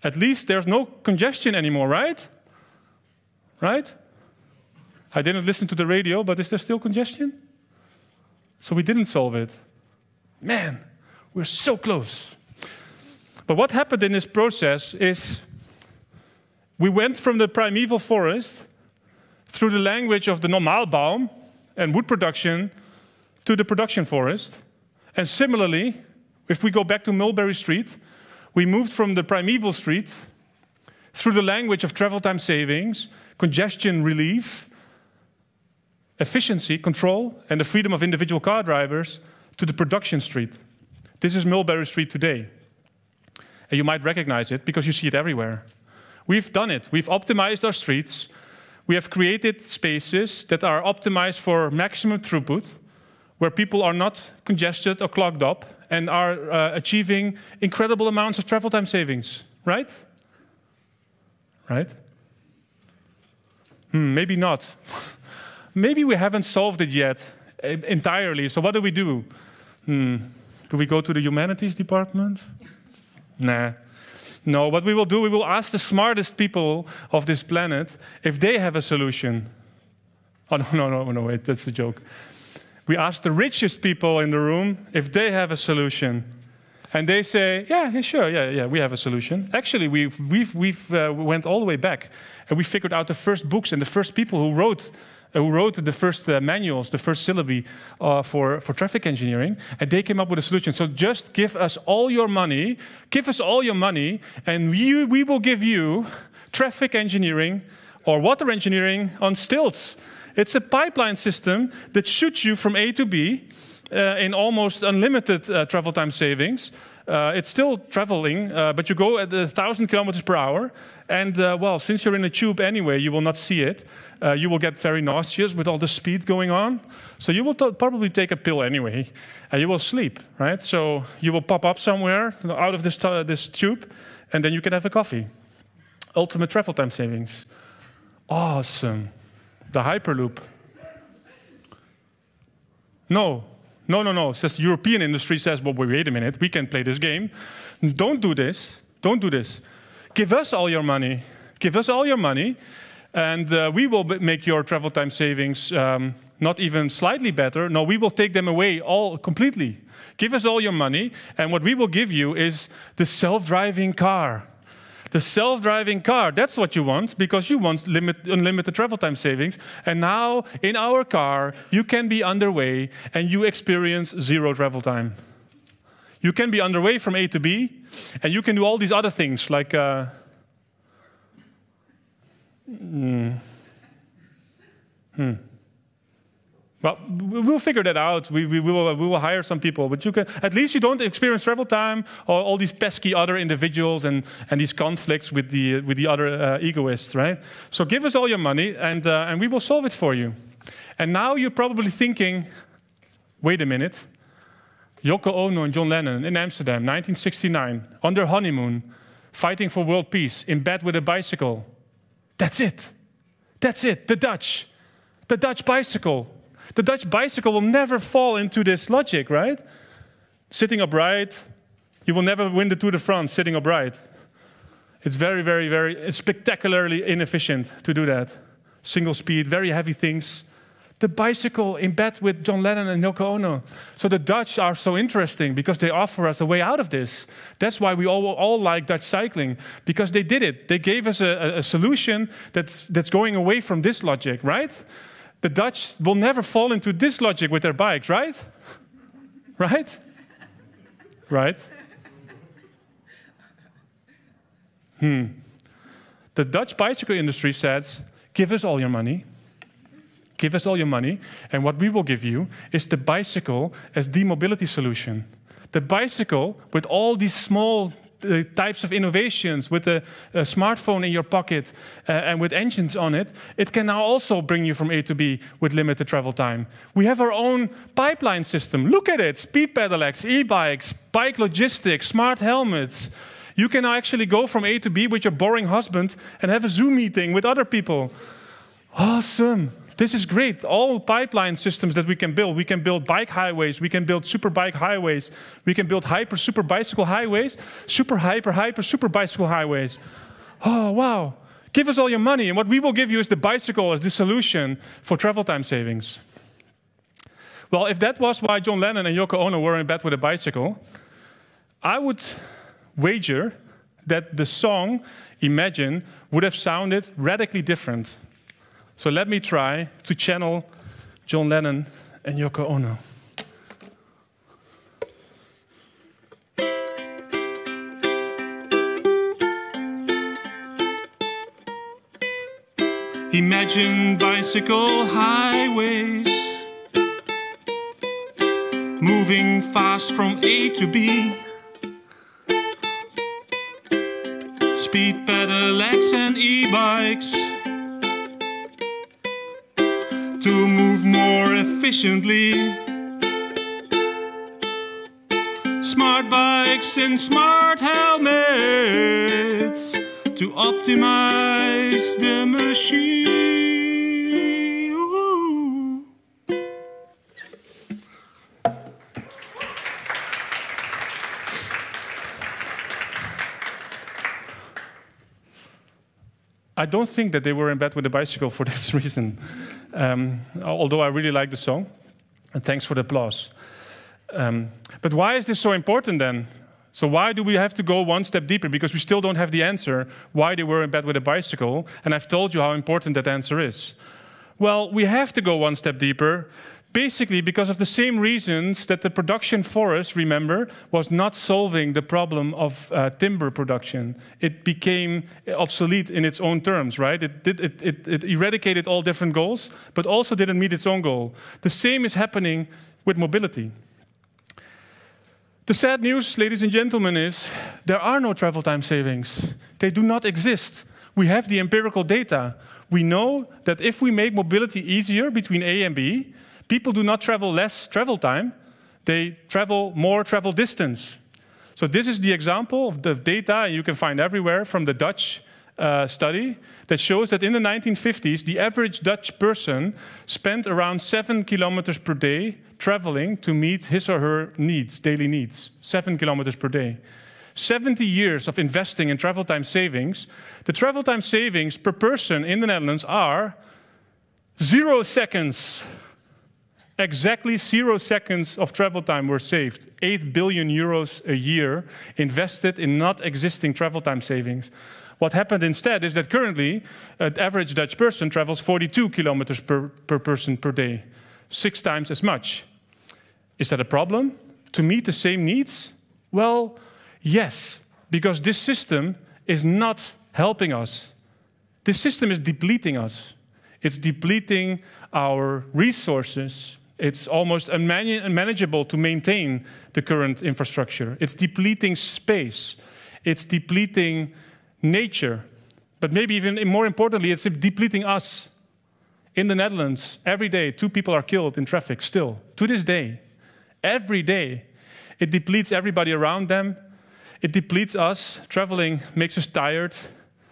At least there's no congestion anymore, right? Right? I didn't listen to the radio, but is there still congestion? So we didn't solve it. Man, we're so close. But what happened in this process is we went from the primeval forest through the language of the Normalbaum and wood production to the production forest. And similarly, if we go back to Mulberry Street, we moved from the primeval street through the language of travel time savings, congestion relief, efficiency, control, and the freedom of individual car drivers to the production street. This is Mulberry Street today. And you might recognize it because you see it everywhere. We've done it. We've optimized our streets. We have created spaces that are optimized for maximum throughput. where people are not congested or clogged up and are achieving incredible amounts of travel time savings, right? Right? Maybe not. Maybe we haven't solved it yet entirely. So what do we do? Do we go to the humanities department? Nah. No, what we will do, we will ask the smartest people of this planet if they have a solution. Oh, no, wait, that's a joke. We ask the richest people in the room if they have a solution. And they say, yeah, sure, yeah, we have a solution. Actually, we've went all the way back, and we figured out the first books and the first people who wrote the first manuals, the first syllabi for traffic engineering, and they came up with a solution. So just give us all your money, and we will give you traffic engineering or water engineering on stilts. It's a pipeline system that shoots you from A to B in almost unlimited travel time savings. It's still traveling, but you go at 1,000 kilometers per hour. And well, since you're in a tube anyway, you will not see it. You will get very nauseous with all the speed going on. So you will probably take a pill anyway, and you will sleep, right? So you will pop up somewhere out of this tube, and then you can have a coffee. Ultimate travel time savings. Awesome. The Hyperloop. No. Says the European industry says, well, wait a minute, we can play this game. Don't do this. Give us all your money. And we will make your travel time savings not even slightly better. No, we will take them away all completely. Give us all your money, and what we will give you is the self-driving car. The self-driving car, that's what you want, because you want unlimited travel time savings. And now, in our car, you can be underway, and you experience 0 travel time. You can be underway from A to B, and you can do all these other things, like... Well, we'll figure that out. We will hire some people, but at least you don't experience travel time or all these pesky other individuals and these conflicts with the other egoists, right? So give us all your money, and we will solve it for you. And now you're probably thinking, wait a minute, Yoko Ono and John Lennon in Amsterdam, 1969, on their honeymoon, fighting for world peace, in bed with a bicycle. That's it. The Dutch bicycle. The Dutch bicycle will never fall into this logic, right? Sitting upright, you will never win the Tour de France sitting upright. It's very spectacularly inefficient to do that. Single speed, very heavy things. The bicycle in bed with John Lennon and Yoko Ono. So the Dutch are so interesting because they offer us a way out of this. That's why we all like Dutch cycling, because they did it. They gave us a solution that's going away from this logic, right? The Dutch will never fall into this logic with their bikes, right? Right? The Dutch bicycle industry says, give us all your money. Give us all your money, and what we will give you is the bicycle as the mobility solution. The bicycle with all these small types of innovations, with a smartphone in your pocket and with engines on it, it can now also bring you from A to B with limited travel time. We have our own pipeline system. Look at it, speed pedelecs, e-bikes, bike logistics, smart helmets. You can now actually go from A to B with your boring husband and have a Zoom meeting with other people. Awesome. This is great. All pipeline systems that we can build bike highways, we can build super bike highways, we can build super bicycle highways, super bicycle highways. Oh, wow. Give us all your money, and what we will give you is the bicycle as the solution for travel time savings. Well, if that was why John Lennon and Yoko Ono were in bed with a bicycle, I would wager that the song Imagine would have sounded radically different. So let me try to channel John Lennon and Yoko Ono. Imagine bicycle highways, moving fast from A to B. Speed pedelecs and e-bikes to move more efficiently. smart bikes and smart helmets to optimize the machine. Ooh. I don't think that they were in bed with a bicycle for this reason, although I really like the song. And thanks for the applause. But why is this so important then? So why do we have to go one step deeper? Because we still don't have the answer why they were in bed with a bicycle. And I've told you how important that answer is. Well, we have to go one step deeper, basically because of the same reasons that the production forest, remember, was not solving the problem of timber production. It became obsolete in its own terms, right? It eradicated all different goals, but also didn't meet its own goal. The same is happening with mobility. The sad news, ladies and gentlemen, is there are no travel time savings. They do not exist. We have the empirical data. We know that if we make mobility easier between A and B, people do not travel less travel time, they travel more travel distance. So this is the example of the data, and you can find everywhere, from the Dutch study that shows that in the 1950s, the average Dutch person spent around 7 kilometers per day traveling to meet his or her needs, daily needs, 7 kilometers per day. 70 years of investing in travel time savings. The travel time savings per person in the Netherlands are 0 seconds. Exactly 0 seconds of travel time were saved. 8 billion euros a year invested in not existing travel time savings. What happened instead is that currently, an average Dutch person travels 42 kilometers per person per day, 6 times as much. Is that a problem? To meet the same needs? Well, yes, because this system is not helping us. This system is depleting us. It's depleting our resources. It's almost unmanageable to maintain the current infrastructure. It's depleting space. It's depleting nature. But maybe even more importantly, it's depleting us. In the Netherlands, every day, 2 people are killed in traffic still, to this day. Every day. It depletes everybody around them. It depletes us. Traveling makes us tired.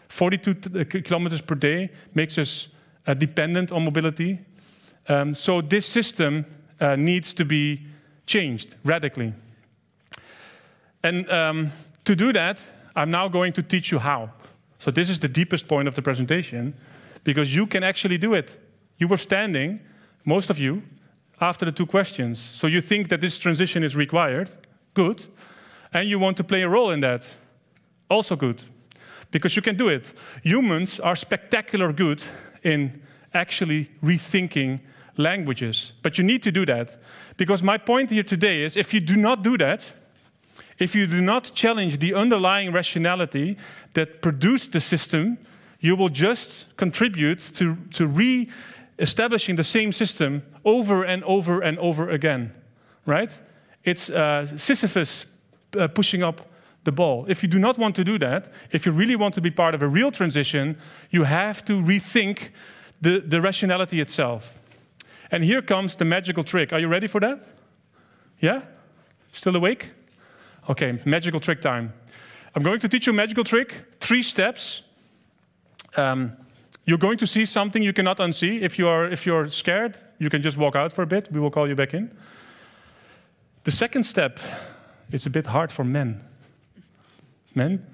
42 kilometers per day makes us dependent on mobility. So this system needs to be changed radically. And to do that, I'm now going to teach you how. So this is the deepest point of the presentation, because you can actually do it. You were standing, most of you, after the 2 questions. So you think that this transition is required. Good. And you want to play a role in that. Also good. Because you can do it. Humans are spectacular good in actually rethinking languages. But you need to do that. Because my point here today is, if you do not do that, if you do not challenge the underlying rationality that produced the system, you will just contribute to re-establishing the same system over and over and over again, right? It's Sisyphus pushing up the ball. If you do not want to do that, if you really want to be part of a real transition, you have to rethink the rationality itself. And here comes the magical trick. Are you ready for that? Yeah? Still awake? Okay, magical trick time. I'm going to teach you a magical trick, 3 steps. You're going to see something you cannot unsee. If you're scared, you can just walk out for a bit. We will call you back in. The second step is a bit hard for men. Men?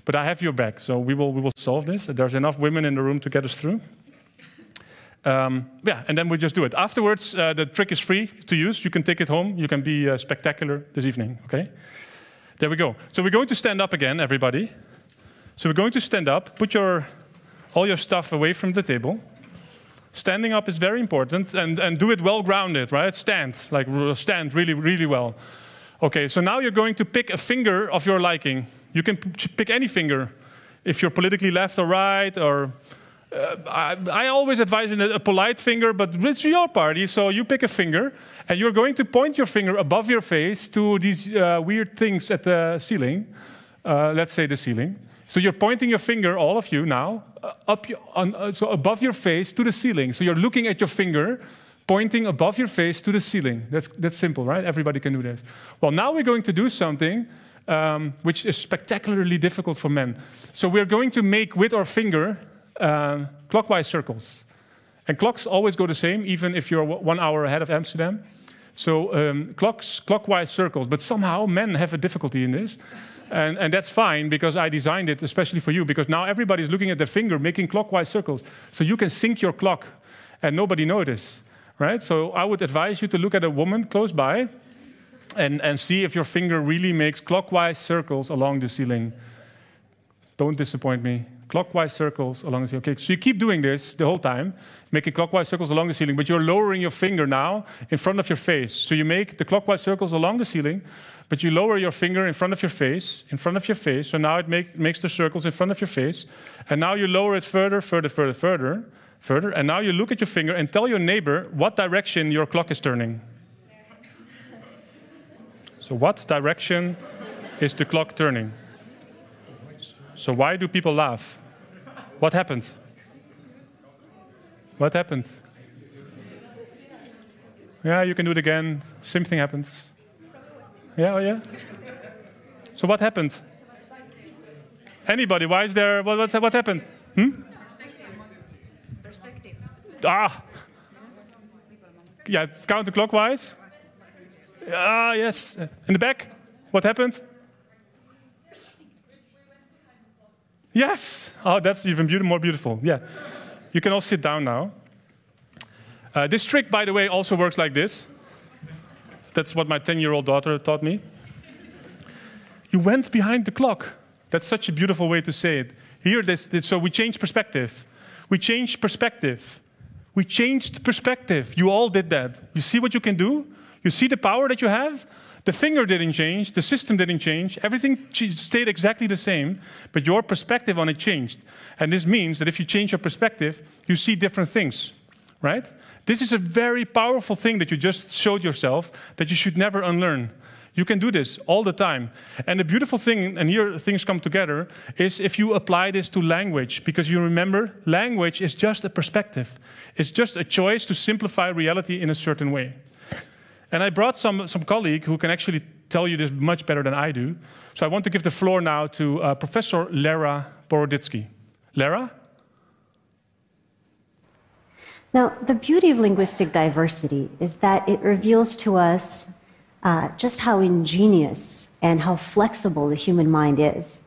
But I have your back, so we will solve this. There's enough women in the room to get us through. Yeah, and then we just do it. Afterwards, the trick is free to use. You can take it home. You can be spectacular this evening, okay? There we go. So we're going to stand up again, everybody. So we're going to stand up. Put all your stuff away from the table. Standing up is very important, and do it well-grounded, right? Stand really, really well. Okay, so now you're going to pick a finger of your liking. You can pick any finger, if you're politically left or right, or... I always advise a polite finger, but it's your party, so you pick a finger, and you're going to point your finger above your face to these weird things at the ceiling. Let's say the ceiling. So you're pointing your finger, all of you now, so above your face to the ceiling. So you're looking at your finger, pointing above your face to the ceiling. That's simple, right? Everybody can do this. Well, now we're going to do something which is spectacularly difficult for men. So we're going to make with our finger clockwise circles. And clocks always go the same, even if you're 1 hour ahead of Amsterdam. So clockwise circles. But somehow men have a difficulty in this. And that's fine, because I designed it especially for you, because now everybody's looking at their finger making clockwise circles. So you can sync your clock and nobody notices, right? So I would advise you to look at a woman close by and see if your finger really makes clockwise circles along the ceiling. Don't disappoint me. Clockwise circles along the ceiling. Okay, so you keep doing this the whole time, making clockwise circles along the ceiling, but you're lowering your finger now in front of your face. So you make the clockwise circles along the ceiling, but you lower your finger in front of your face, So now it makes the circles in front of your face. And now you lower it further, and now you look at your finger and tell your neighbor what direction your clock is turning. So what direction is the clock turning? So why do people laugh? What happened? What happened? Yeah, you can do it again. Same thing happens. Yeah, oh yeah? So what happened? Anybody? Why is there... What happened? Perspective. Ah! Yeah, it's counterclockwise. Ah, yes. In the back? What happened? Yes! Oh, that's even more beautiful. Yeah. You can all sit down now. This trick, by the way, also works like this. That's what my 10-year-old daughter taught me. You went behind the clock. That's such a beautiful way to say it. Here, so we changed perspective. We changed perspective. We changed perspective. You all did that. You see what you can do? You see the power that you have? The finger didn't change. The system didn't change. Everything stayed exactly the same, but your perspective on it changed. And this means that if you change your perspective, you see different things, right? This is a very powerful thing that you just showed yourself that you should never unlearn. You can do this all the time. And the beautiful thing, and here things come together, is if you apply this to language. Because you remember, language is just a perspective. It's just a choice to simplify reality in a certain way. And I brought some colleague who can actually tell you this much better than I do. So I want to give the floor now to Professor Lara Boroditsky. Lara? Now, the beauty of linguistic diversity is that it reveals to us just how ingenious and how flexible the human mind is.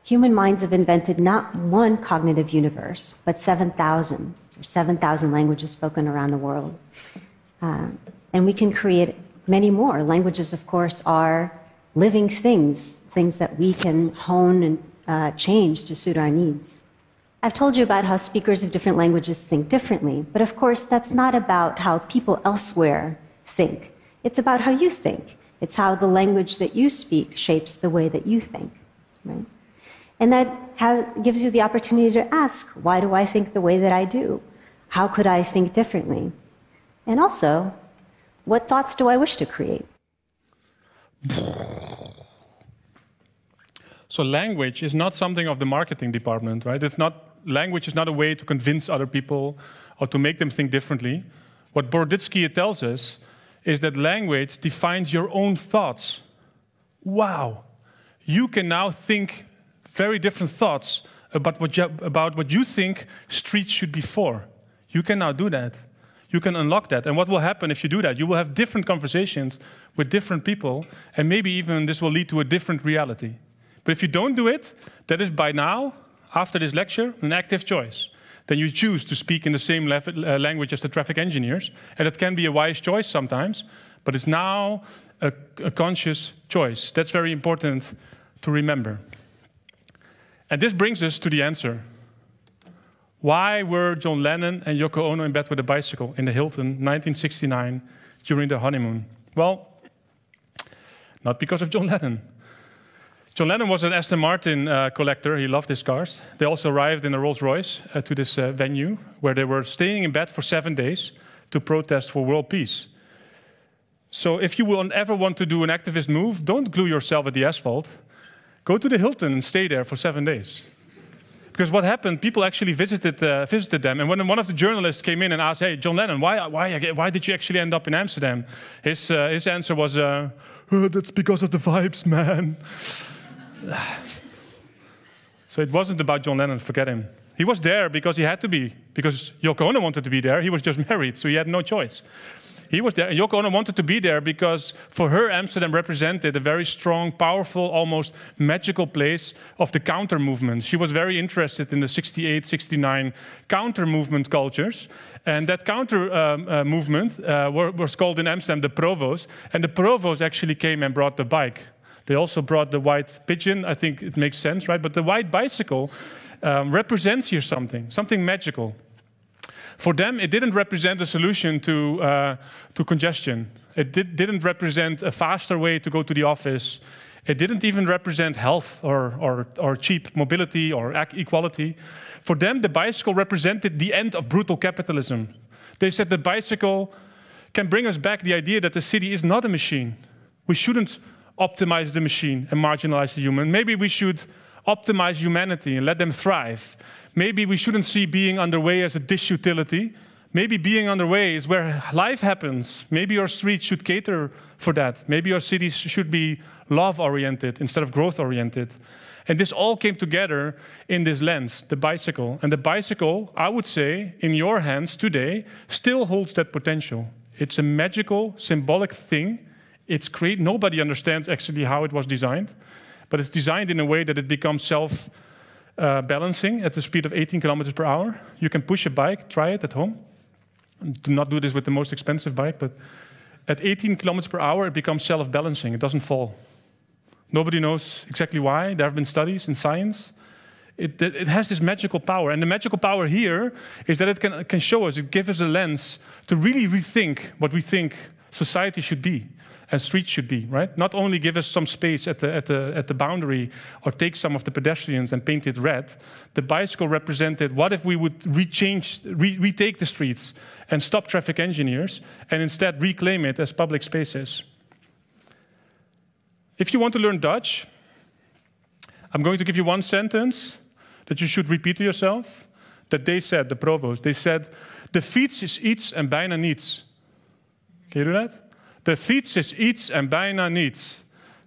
Human minds have invented not one cognitive universe, but 7,000, or 7,000 languages spoken around the world. And we can create many more. Languages, of course, are living things, things that we can hone and change to suit our needs. I've told you about how speakers of different languages think differently, but of course, that's not about how people elsewhere think. It's about how you think. It's how the language that you speak shapes the way that you think, right? And that gives you the opportunity to ask, why do I think the way that I do? How could I think differently? And also, what thoughts do I wish to create? So language is not something of the marketing department, right? Language is not a way to convince other people or to make them think differently. What Boroditsky tells us is that language defines your own thoughts. Wow! You can now think very different thoughts about what you think streets should be for. You can now do that. You can unlock that. And what will happen if you do that? You will have different conversations with different people, and maybe even this will lead to a different reality. But if you don't do it, that is by now, after this lecture, an active choice. Then you choose to speak in the same language as the traffic engineers, and it can be a wise choice sometimes, but it's now a conscious choice. That's very important to remember. And this brings us to the answer. Why were John Lennon and Yoko Ono in bed with a bicycle in the Hilton, 1969, during their honeymoon? Well, not because of John Lennon. John Lennon was an Aston Martin collector. He loved his cars. They also arrived in a Rolls Royce to this venue, where they were staying in bed for 7 days to protest for world peace. So if you will ever want to do an activist move, don't glue yourself at the asphalt. Go to the Hilton and stay there for 7 days. Because what happened, people actually visited them. And when one of the journalists came in and asked, hey, John Lennon, why did you actually end up in Amsterdam? His answer was, oh, that's because of the vibes, man. So it wasn't about John Lennon, forget him. He was there because he had to be, because Yoko Ono wanted to be there. He was just married, so he had no choice. He was there, and Yoko Ono wanted to be there because for her, Amsterdam represented a very strong, powerful, almost magical place of the counter movement. She was very interested in the 68, 69 counter movement cultures. And that counter movement was called in Amsterdam the Provo's. And the Provo's actually came and brought the bike. They also brought the white pigeon. I think it makes sense, right? But the white bicycle represents here something magical. For them, it didn't represent a solution to congestion. It didn't represent a faster way to go to the office. It didn't even represent health or cheap mobility or equality. For them, the bicycle represented the end of brutal capitalism. They said the bicycle can bring us back the idea that the city is not a machine. We shouldn't optimize the machine and marginalize the human. Maybe we should optimize humanity and let them thrive. Maybe we shouldn't see being underway as a disutility. Maybe being underway is where life happens. Maybe our streets should cater for that. Maybe our cities should be love-oriented instead of growth-oriented. And this all came together in this lens, the bicycle. And the bicycle, I would say, in your hands today, still holds that potential. It's a magical, symbolic thing. It's great. Nobody understands actually how it was designed. But it's designed in a way that it becomes self-balancing at the speed of 18 kilometers per hour. You can push a bike, try it at home. Do not do this with the most expensive bike, but at 18 kilometers per hour, it becomes self-balancing. It doesn't fall. Nobody knows exactly why. There have been studies in science. It has this magical power. And the magical power here is that it can show us, it gives us a lens to really rethink what we think society should be and streets should be, right? Not only give us some space at the boundary or take some of the pedestrians and paint it red. The bicycle represented, what if we would retake the streets and stop traffic engineers and instead reclaim it as public spaces? If you want to learn Dutch, I'm going to give you one sentence that you should repeat to yourself, that they said, the provost, they said, de fiets is iets en bijna niets. Can you do that? De fiets is iets en bijna niets.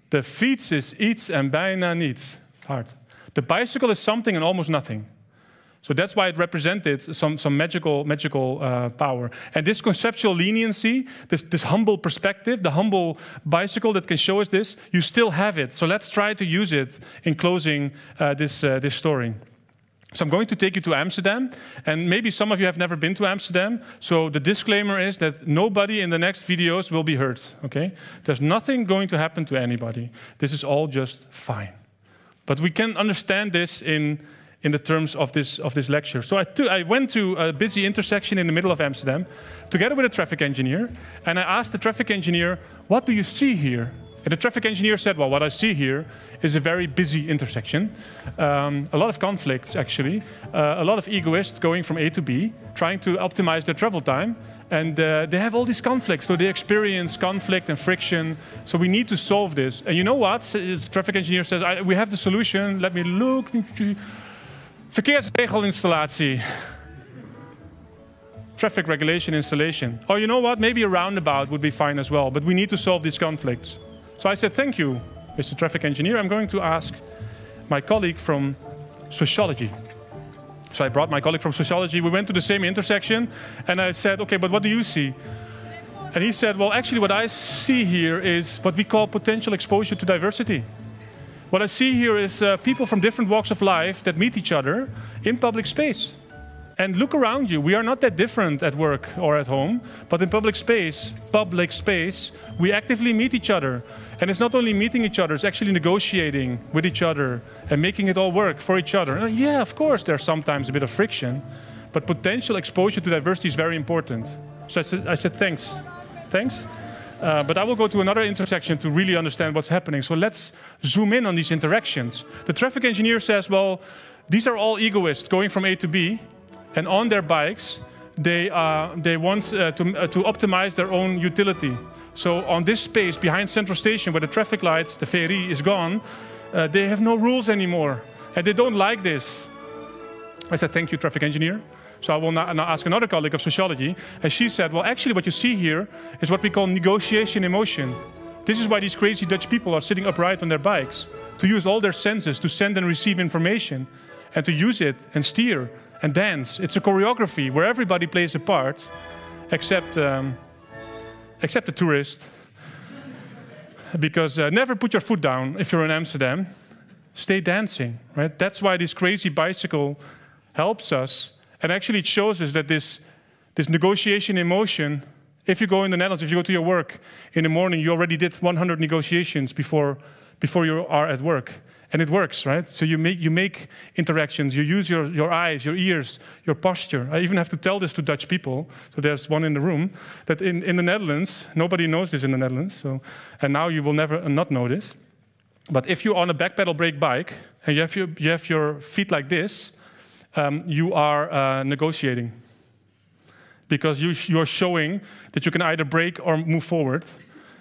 De fiets is iets en bijna niets. Hard. The bicycle is something and almost nothing. So that's why it represented some magical power. And this conceptual leniency, this humble perspective, the humble bicycle that can show us this, you still have it. So let's try to use it in closing this story. So I'm going to take you to Amsterdam, and maybe some of you have never been to Amsterdam, so the disclaimer is that nobody in the next videos will be hurt, okay? There's nothing going to happen to anybody. This is all just fine. But we can understand this in the terms of this lecture. So I went to a busy intersection in the middle of Amsterdam, together with a traffic engineer, and I asked the traffic engineer, what do you see here? And the traffic engineer said, well, what I see here is a very busy intersection. A lot of conflicts, actually. A lot of egoists going from A to B, trying to optimize their travel time. And they have all these conflicts, so they experience conflict and friction. So we need to solve this. And you know what? The traffic engineer says, we have the solution. Let me look. Verkeersregelinstallatie. Traffic regulation installation. Oh, you know what? Maybe a roundabout would be fine as well. But we need to solve these conflicts. So I said, thank you, Mr. Traffic Engineer. I'm going to ask my colleague from sociology. So I brought my colleague from sociology. We went to the same intersection. And I said, OK, but what do you see? And he said, well, actually, what I see here is what we call potential exposure to diversity. What I see here is people from different walks of life that meet each other in public space. And look around you. We are not that different at work or at home. But in public space, we actively meet each other. And it's not only meeting each other, it's actually negotiating with each other and making it all work for each other. And yeah, of course, there's sometimes a bit of friction. But potential exposure to diversity is very important. So I said thanks. Thanks. But I will go to another intersection to really understand what's happening. So let's zoom in on these interactions. The traffic engineer says, well, these are all egoists going from A to B. And on their bikes, they want to optimize their own utility. So on this space behind Central Station, where the traffic lights, the VRI is gone, they have no rules anymore. And they don't like this. I said, thank you, traffic engineer. So I will now ask another colleague of sociology. And she said, well, actually what you see here is what we call negotiation emotion. This is why these crazy Dutch people are sitting upright on their bikes, to use all their senses to send and receive information, and to use it and steer and dance. It's a choreography where everybody plays a part, except the tourist. Because never put your foot down if you're in Amsterdam. Stay dancing, right? That's why this crazy bicycle helps us. And actually it shows us that this negotiation emotion, if you go in the Netherlands, if you go to your work in the morning, you already did 100 negotiations before you are at work. And it works, right? So you make interactions, you use your eyes, your ears, your posture. I even have to tell this to Dutch people, so there's one in the room, that in the Netherlands, nobody knows this in the Netherlands, and now you will never not know this. But if you're on a back pedal brake bike, and you have your feet like this, you are negotiating. Because you're showing that you can either brake or move forward.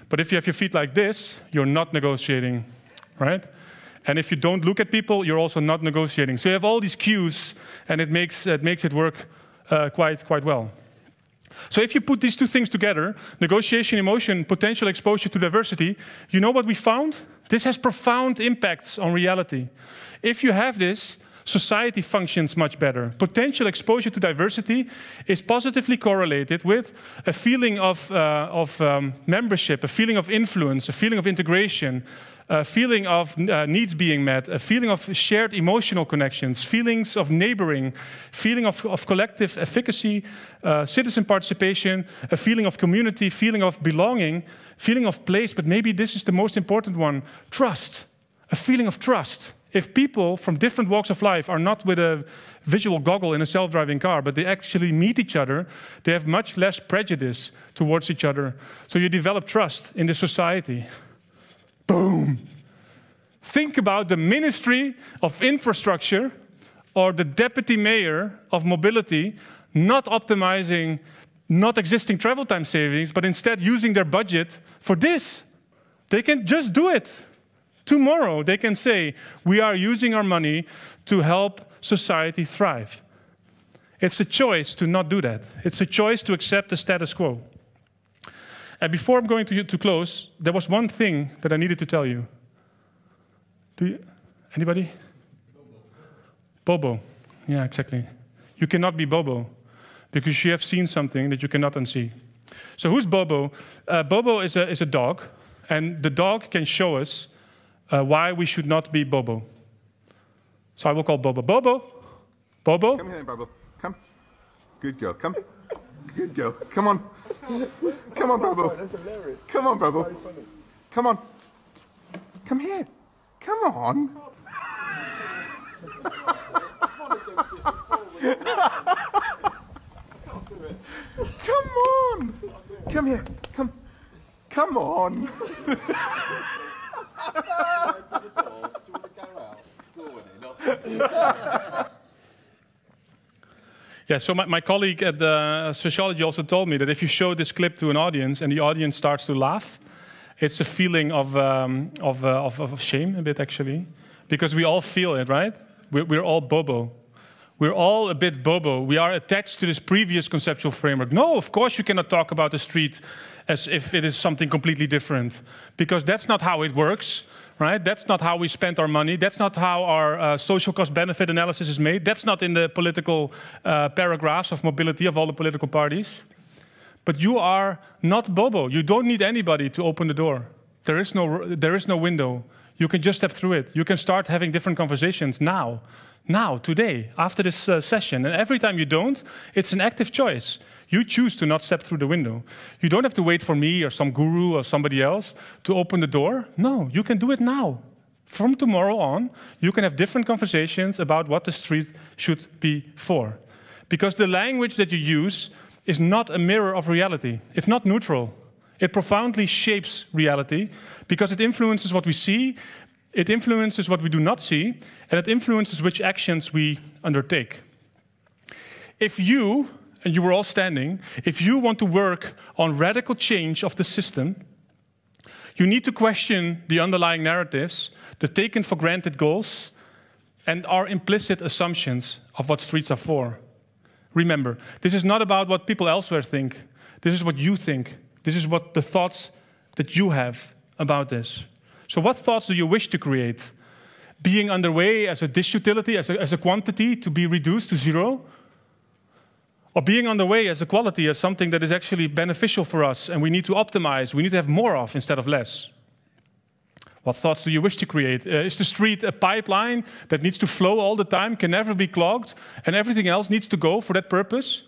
But if you have your feet like this, you're not negotiating, right? And if you don't look at people, you're also not negotiating. So you have all these cues, and it makes it work quite well. So if you put these two things together, negotiation, emotion, potential exposure to diversity, you know what we found? This has profound impacts on reality. If you have this, society functions much better. Potential exposure to diversity is positively correlated with a feeling of membership, a feeling of influence, a feeling of integration, a feeling of needs being met, a feeling of shared emotional connections, feelings of neighboring, feeling of collective efficacy, citizen participation, a feeling of community, feeling of belonging, feeling of place, but maybe this is the most important one, trust, a feeling of trust. If people from different walks of life are not with a visual goggle in a self-driving car, but they actually meet each other, they have much less prejudice towards each other. So you develop trust in the society. Boom! Think about the Ministry of Infrastructure or the Deputy Mayor of Mobility not optimizing not existing travel time savings, but instead using their budget for this. They can just do it. Tomorrow, they can say, we are using our money to help society thrive. It's a choice to not do that. It's a choice to accept the status quo. And before I'm going to close, there was one thing that I needed to tell you. Anybody? Bobo. Yeah, exactly. You cannot be Bobo, because you have seen something that you cannot unsee. So who's Bobo? Bobo is a dog, and the dog can show us why we should not be Bobo. So I will call Bobo. Bobo? Bobo? Come here, Bobo. Come. Good girl. Come. Good girl. Come on. Come on, Bobo. That's hilarious. Come on, Bobo. Come on. Come here. Come on. Come on. Come here. Come. Come on. Yeah, so my colleague at the sociology also told me that if you show this clip to an audience and the audience starts to laugh, it's a feeling of shame a bit, actually, because we all feel it, right? We're all Bobo. We're all a bit Bobo. We are attached to this previous conceptual framework. No, of course you cannot talk about the street as if it is something completely different, because that's not how it works. Right? That's not how we spend our money. That's not how our social cost-benefit analysis is made. That's not in the political paragraphs of mobility of all the political parties. But you are not Bobo. You don't need anybody to open the door. There is no window. You can just step through it. You can start having different conversations now, today, after this session. And every time you don't, it's an active choice. You choose to not step through the window. You don't have to wait for me or some guru or somebody else to open the door. No, you can do it now. From tomorrow on, you can have different conversations about what the street should be for. Because the language that you use is not a mirror of reality. It's not neutral. It profoundly shapes reality because it influences what we see, it influences what we do not see, and it influences which actions we undertake. If you, and you were all standing, if you want to work on radical change of the system, you need to question the underlying narratives, the taken for granted goals, and our implicit assumptions of what streets are for. Remember, this is not about what people elsewhere think. This is what you think. This is what the thoughts that you have about this. So what thoughts do you wish to create? Being underway as a disutility, as a quantity to be reduced to zero? Or being underway as a quality, as something that is actually beneficial for us and we need to optimize, we need to have more of instead of less? What thoughts do you wish to create? Is the street a pipeline that needs to flow all the time, can never be clogged, and everything else needs to go for that purpose?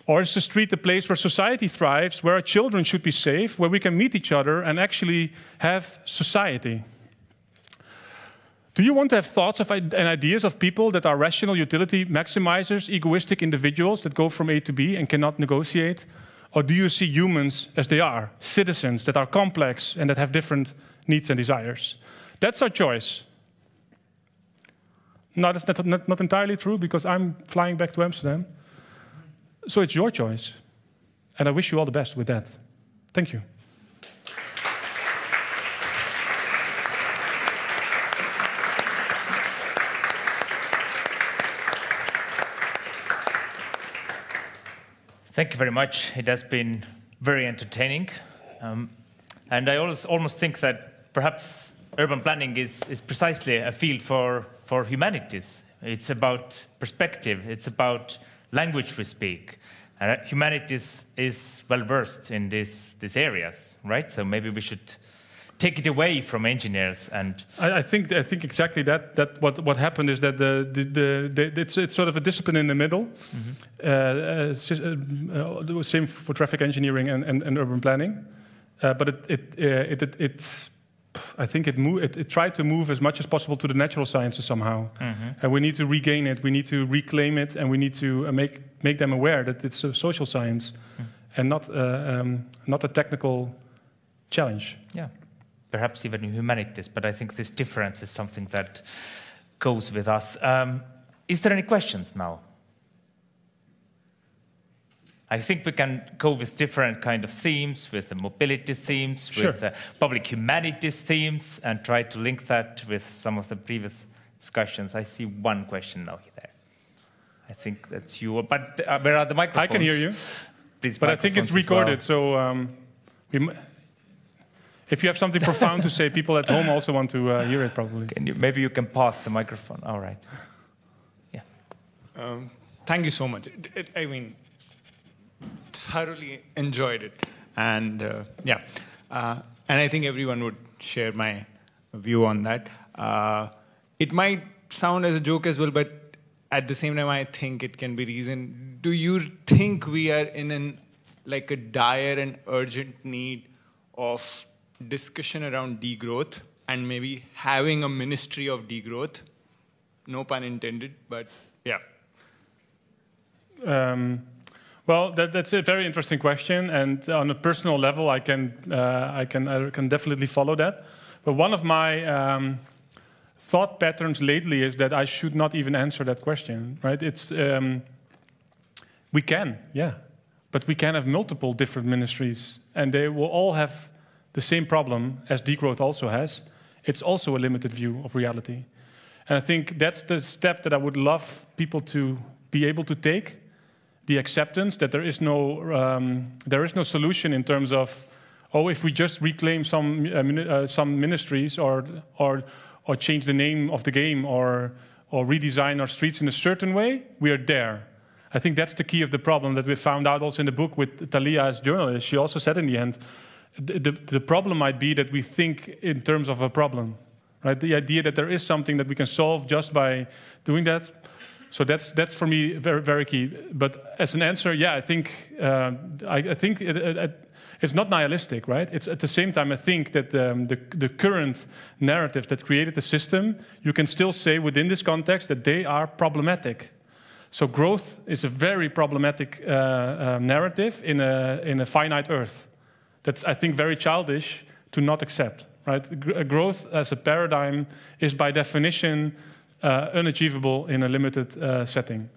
Or is the street a place where society thrives, where our children should be safe, where we can meet each other and actually have society? Do you want to have thoughts and ideas of people that are rational utility maximizers, egoistic individuals that go from A to B and cannot negotiate? Or do you see humans as they are, citizens that are complex and that have different needs and desires? That's our choice. No, that's not entirely true, because I'm flying back to Amsterdam. So it's your choice. And I wish you all the best with that. Thank you. Thank you very much. It has been very entertaining. And I almost think that perhaps urban planning is precisely a field for humanities. It's about perspective. It's about language we speak. Humanities is well versed in these areas, right? So maybe we should take it away from engineers. And I think exactly that what happened is that it's sort of a discipline in the middle. Mm-hmm. Same for traffic engineering and urban planning, but I think it tried to move as much as possible to the natural sciences somehow. Mm-hmm. And we need to regain it, we need to reclaim it, and we need to make them aware that it's a social science and not a technical challenge. Yeah. Perhaps even in humanities, but I think this difference is something that goes with us. Is there any questions now? I think we can go with different kind of themes, with the mobility themes, sure, with the public humanities themes, and try to link that with some of the previous discussions. I see one question now there. I think that's you, but where are the microphones? I can hear you, please, but I think it's recorded, well. So if you have something profound to say, people at home also want to hear it, probably. Maybe you can pass the microphone. All right. Yeah. Thank you so much. I mean, thoroughly enjoyed it. And yeah, and I think everyone would share my view on that. It might sound as a joke as well, but at the same time, I think it can be reasoned. Do you think we are in a dire and urgent need of discussion around degrowth and maybe having a ministry of degrowth? No pun intended, but yeah. Well, that's a very interesting question, and on a personal level, I can definitely follow that. But one of my thought patterns lately is that I should not even answer that question. Right? It's we can, yeah, but we can have multiple different ministries, and they will all have the same problem as degrowth also has. It's also a limited view of reality. And I think that's the step that I would love people to be able to take, the acceptance that there is no solution in terms of, oh, if we just reclaim some ministries or change the name of the game or redesign our streets in a certain way, we are there. I think that's the key of the problem that we found out also in the book with Tallinna as journalist. She also said in the end, the problem might be that we think in terms of a problem, right? The idea that there is something that we can solve just by doing that. So that's for me very, very key. But as an answer, yeah, I think it's not nihilistic, right? It's at the same time, I think that the current narrative that created the system, you can still say within this context that they are problematic. So growth is a very problematic narrative in a finite Earth. That's, I think, very childish to not accept, right? Growth as a paradigm is by definition unachievable in a limited setting.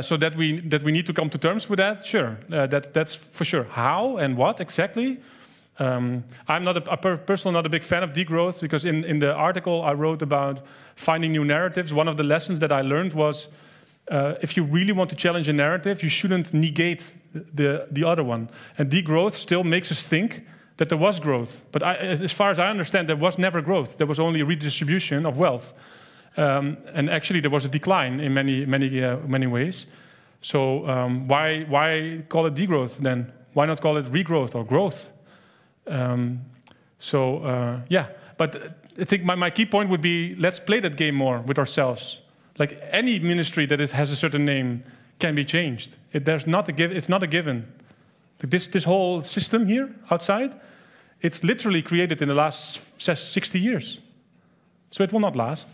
So that we need to come to terms with that, sure. That's for sure. How and what exactly? I'm not personally not a big fan of degrowth, because in the article I wrote about finding new narratives, one of the lessons that I learned was if you really want to challenge a narrative, you shouldn't negate the other one. And degrowth still makes us think that there was growth. But as far as I understand, there was never growth. There was only a redistribution of wealth. And actually there was a decline in many ways. So why call it degrowth then? Why not call it regrowth or growth? Yeah, but I think my key point would be, let's play that game more with ourselves. Like any ministry that has a certain name can be changed. It's not a given. This whole system here outside, it's literally created in the last 60 years. So it will not last.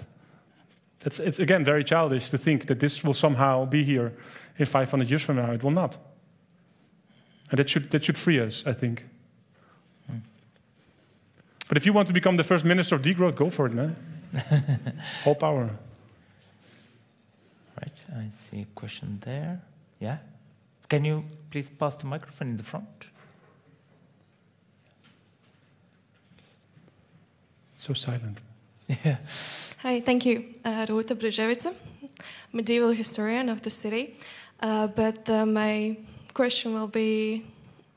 It's again very childish to think that this will somehow be here in 500 years from now. It will not. And that should free us, I think. But if you want to become the first minister of degrowth, go for it, man. All power. Right, I see a question there. Yeah? Can you please pass the microphone in the front? So silent. Yeah. Hi, thank you. Ruta Brzezica, medieval historian of the city. But my question will be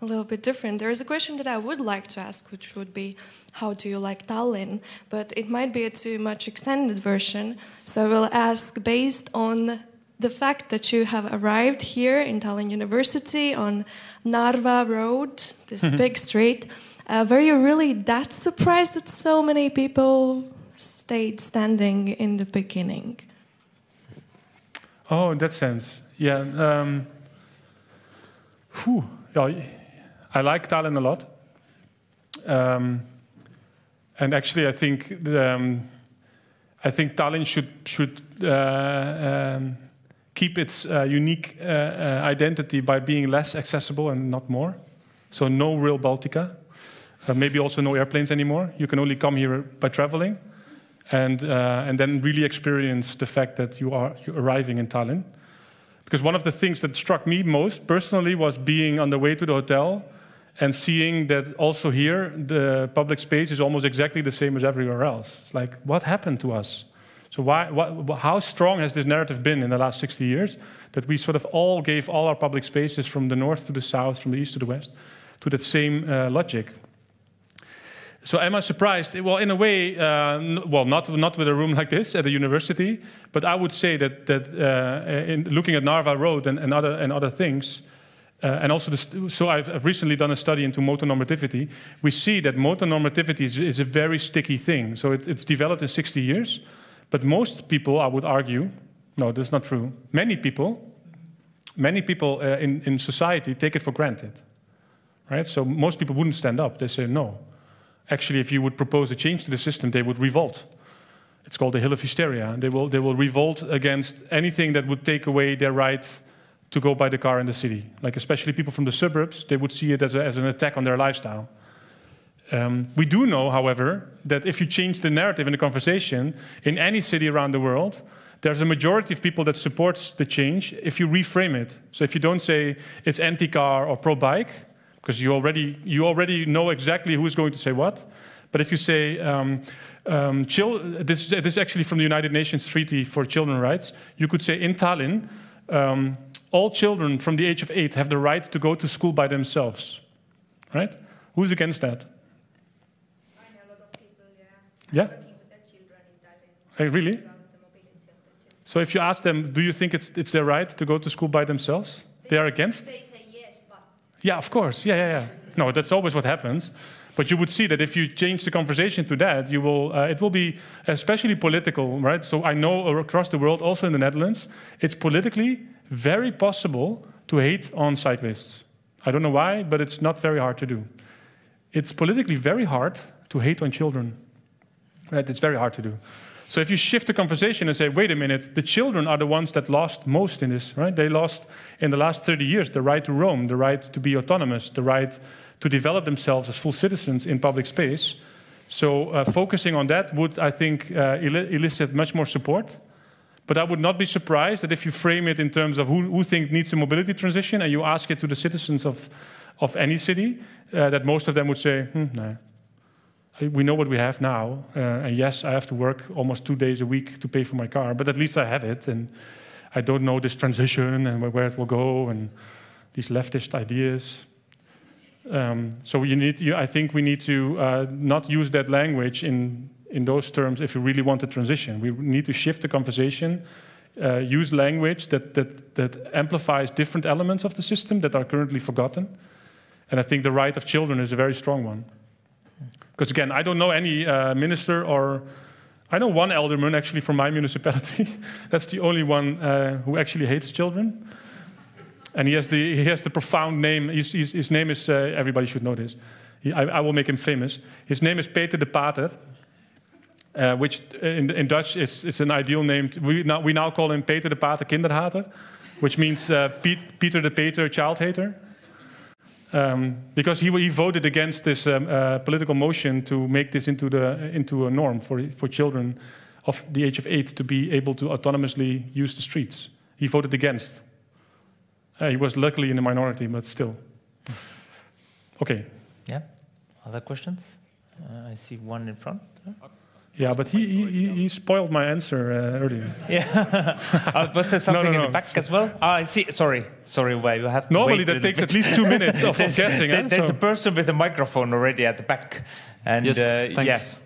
a little bit different. There is a question that I would like to ask, which would be, how do you like Tallinn? But it might be a too much extended version. So I will ask, based on the fact that you have arrived here in Tallinn University on Narva Road, this big street, were you really that surprised that so many people stayed standing in the beginning? Oh, in that sense, yeah. I like Tallinn a lot, and actually, I think Tallinn should keep its unique identity by being less accessible and not more. So no Rail Baltica, maybe also no airplanes anymore. You can only come here by traveling, and then really experience the fact that you're arriving in Tallinn. Because one of the things that struck me most personally was being on the way to the hotel and seeing that also here the public space is almost exactly the same as everywhere else. It's like, what happened to us? So how strong has this narrative been in the last 60 years that we sort of all gave all our public spaces from the north to the south, from the east to the west, to that same logic? So am I surprised? Well, in a way, well, not with a room like this at a university, but I would say that in looking at Narva Road and other things, and also so I've recently done a study into motonormativity. We see that motonormativity is a very sticky thing. So it's developed in 60 years, but most people, I would argue, no, that's not true. Many people in society take it for granted, right? So most people wouldn't stand up. They say no. Actually, if you would propose a change to the system, they would revolt. It's called the hill of hysteria. They will revolt against anything that would take away their right to go by the car in the city. Like especially people from the suburbs, they would see it as an attack on their lifestyle. We do know, however, that if you change the narrative in the conversation in any city around the world, there's a majority of people that supports the change if you reframe it. So if you don't say it's anti-car or pro-bike, because you already know exactly who's going to say what. But if you say, this is actually from the United Nations Treaty for Children's Rights, you could say in Tallinn, all children from the age of 8 have the right to go to school by themselves, right? Who's against that? I know a lot of people, yeah. Working with their children in Tallinn. Really? So if you ask them, do you think it's their right to go to school by themselves? They are against? They say yes, but... Yeah, of course. Yeah. No, that's always what happens. But you would see that if you change the conversation to that, you will. It will be especially political, right? So I know across the world, also in the Netherlands, it's politically very possible to hate on cyclists. I don't know why, but it's not very hard to do. It's politically very hard to hate on children. Right? It's very hard to do. So if you shift the conversation and say, wait a minute, the children are the ones that lost most in this, right? They lost in the last 30 years the right to roam, the right to be autonomous, the right to develop themselves as full citizens in public space. So focusing on that would, I think, elicit much more support. But I would not be surprised that if you frame it in terms of who needs a mobility transition and you ask it to the citizens of of any city, that most of them would say, no. We know what we have now, and yes, I have to work almost 2 days a week to pay for my car, but at least I have it, and I don't know this transition and where it will go, and these leftist ideas. So I think we need to not use that language in those terms if we really want to transition. We need to shift the conversation, use language that amplifies different elements of the system that are currently forgotten. And I think the right of children is a very strong one. Because again, I don't know any minister or... I know one alderman actually from my municipality. That's the only one who actually hates children. And he has the profound name. His name is, everybody should know this. I will make him famous. His name is Peter de Pater, which in Dutch is an ideal name. We now call him Peter de Pater Kinderhater, which means Peter de Peter child hater. Because he voted against this political motion to make this into a norm for children of the age of 8 to be able to autonomously use the streets. He voted against. He was luckily in the minority, but still. Okay. Yeah. Other questions? I see one in front. Yeah, but he spoiled my answer earlier. Yeah. Was there something in the back as well? I see. Sorry, why you have to Normally wait that takes at least 2 minutes of guessing. There's a person with a microphone already at the back. And, yes, thanks.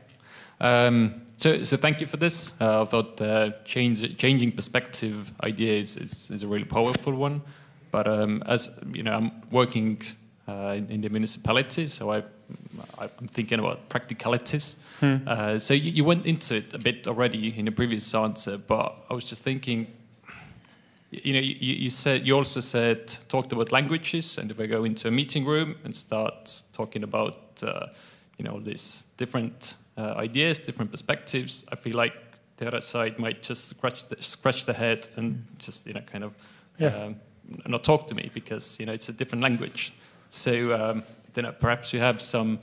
Yeah. So thank you for this. I thought the changing perspective idea is a really powerful one. But as you know, I'm working in the municipality, so I'm thinking about practicalities. So you went into it a bit already in the previous answer, but I was just thinking, you know, you also talked about languages, and if I go into a meeting room and start talking about you know, these different ideas, different perspectives, I feel like the other side might just scratch the head and just, you know, kind of not talk to me because, you know, it's a different language. So you know, perhaps you have some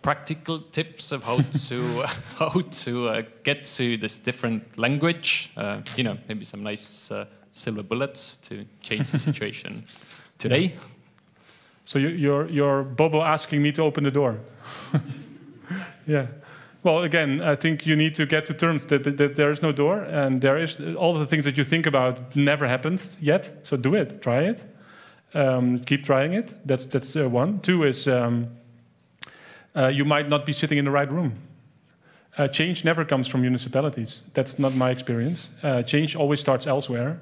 practical tips of how to get to this different language. You know, maybe some nice silver bullets to change the situation today. So you're Bobo asking me to open the door. Yeah. Well, again, I think you need to get to terms that there is no door, and there is all the things that you think about never happened yet. So do it, try it, keep trying it. That's one. Two is you might not be sitting in the right room. Change never comes from municipalities. That's not my experience. Change always starts elsewhere.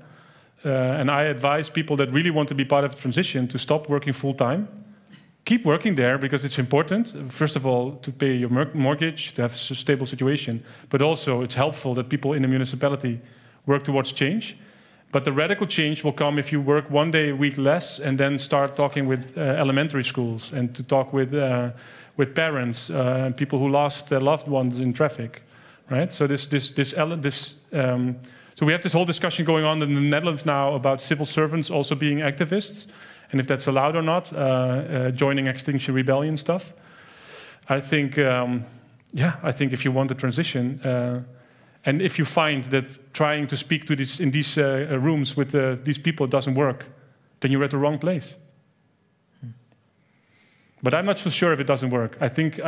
And I advise people that really want to be part of the transition to stop working full time. Keep working there because it's important, first of all, to pay your mortgage, to have a stable situation, but also it's helpful that people in the municipality work towards change. But the radical change will come if you work 1 day a week less and then start talking with elementary schools and to talk with parents, people who lost their loved ones in traffic, right? So so we have this whole discussion going on in the Netherlands now about civil servants also being activists. And if that's allowed or not, joining Extinction Rebellion stuff. I think, I think if you want a transition, and if you find that trying to speak to in these rooms with these people doesn't work, then you're at the wrong place. But I'm not so sure if it doesn't work. I think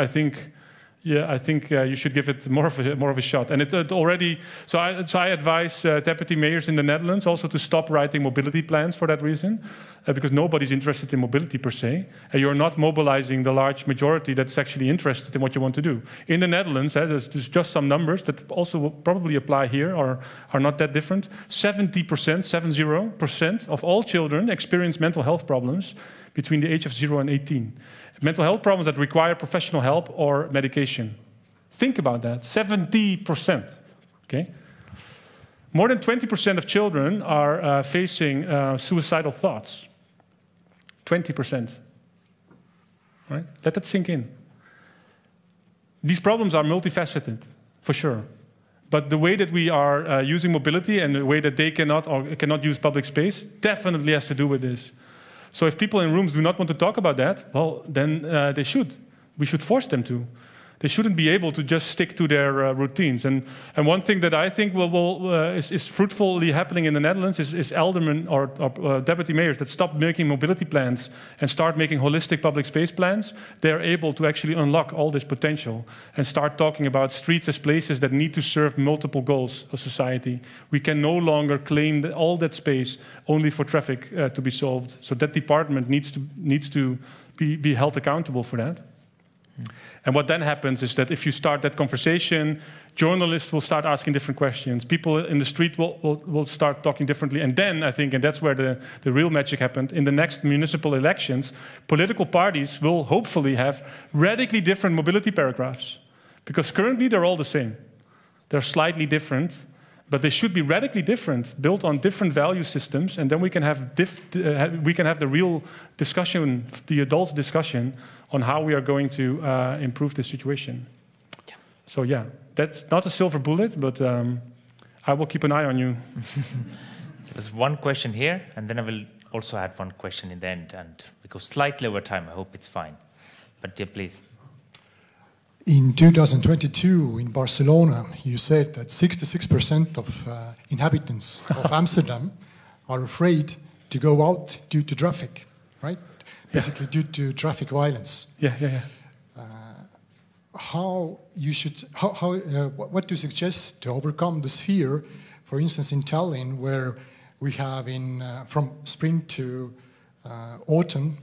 you should give it more of a shot. And it already. So I advise deputy mayors in the Netherlands also to stop writing mobility plans for that reason, because nobody's interested in mobility per se. And you're not mobilizing the large majority that's actually interested in what you want to do. In the Netherlands, there's just some numbers that also will probably apply here or are not that different. 70% of all children experience mental health problems between the age of 0 and 18. Mental health problems that require professional help or medication. Think about that, 70%, okay? More than 20% of children are facing suicidal thoughts. 20%, right? Let that sink in. These problems are multifaceted, for sure. But the way that we are using mobility and the way that they cannot use public space definitely has to do with this. So if people in rooms do not want to talk about that, well, then they should. We should force them to. They shouldn't be able to just stick to their routines. And one thing that I think is fruitfully happening in the Netherlands is aldermen or deputy mayors that stop making mobility plans and start making holistic public space plans. They're able to actually unlock all this potential and start talking about streets as places that need to serve multiple goals of society. We can no longer claim all that space only for traffic to be solved. So that department needs to be held accountable for that. And what then happens is that if you start that conversation, journalists will start asking different questions. People in the street will start talking differently. And then, I think, and that's where the real magic happened, in the next municipal elections, political parties will hopefully have radically different mobility paragraphs. Because currently they're all the same. They're slightly different, but they should be radically different, built on different value systems, and then we can have the real discussion, the adult discussion, on how we are going to improve the situation. Yeah. So yeah, that's not a silver bullet, but I will keep an eye on you. There's one question here, and then I will also add one question in the end, and we go slightly over time. I hope it's fine. But yeah, please. In 2022, in Barcelona, you said that 66% of inhabitants of Amsterdam are afraid to go out due to traffic, right? Basically, due to traffic violence. What do you suggest to overcome this fear? For instance, in Tallinn, where we have from spring to autumn,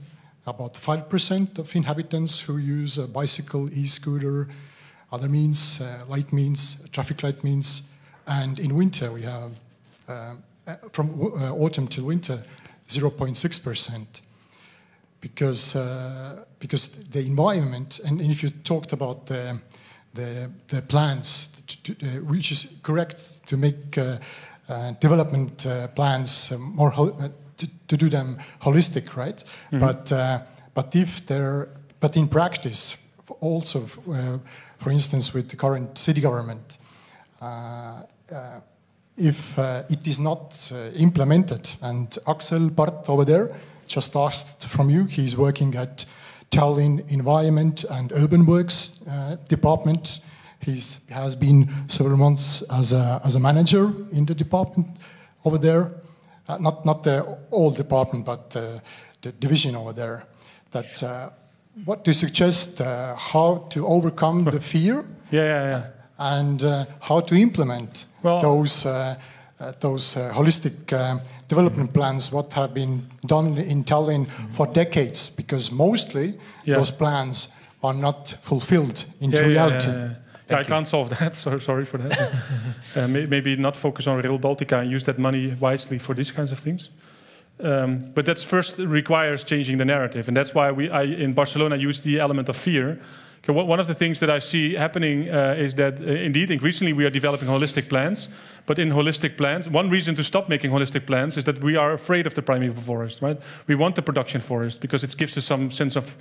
about 5% of inhabitants who use a bicycle, e-scooter, other means, light means, traffic light means. And in winter, we have, from autumn to winter, 0.6%. Because the environment, and if you talked about the plans, which is correct to make development plans more to do them holistic, right? Mm-hmm. But in practice, also, for instance, with the current city government, if it is not implemented, and Axel Part over there just asked from you, he's working at Tallinn Environment and Urban Works department. He has been several months as a manager in the department over there. Not the old department, but the division over there. What do you suggest? How to overcome the fear? And how to implement those holistic development plans? What have been done in Tallinn for decades? Because mostly those plans are not fulfilled into reality. I can't solve that, so sorry for that. Maybe not focus on Rail Baltica and use that money wisely for these kinds of things. But that first requires changing the narrative, and that's why I in Barcelona use the element of fear. One of the things that I see happening is that indeed, increasingly we are developing holistic plans, but in holistic plans, one reason to stop making holistic plans is that we are afraid of the primeval forest, right? We want the production forest because it gives us some sense of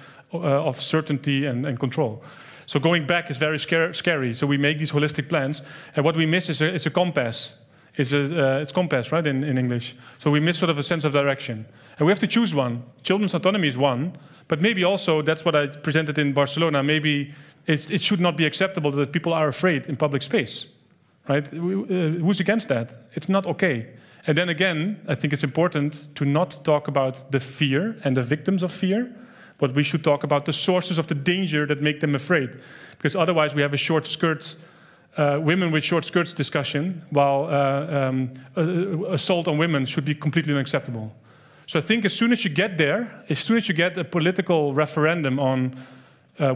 certainty and control. So going back is very scary. So we make these holistic plans, and what we miss is a compass. It's compass, right, in English. So we miss sort of a sense of direction. And we have to choose one. Children's autonomy is one, but maybe also, that's what I presented in Barcelona, maybe it should not be acceptable that people are afraid in public space, right? Who's against that? It's not okay. And then again, I think it's important to not talk about the fear and the victims of fear, but we should talk about the sources of the danger that make them afraid. Because otherwise we have a short skirt, women with short skirts discussion, while assault on women should be completely unacceptable. So I think as soon as you get there, as soon as you get a political referendum on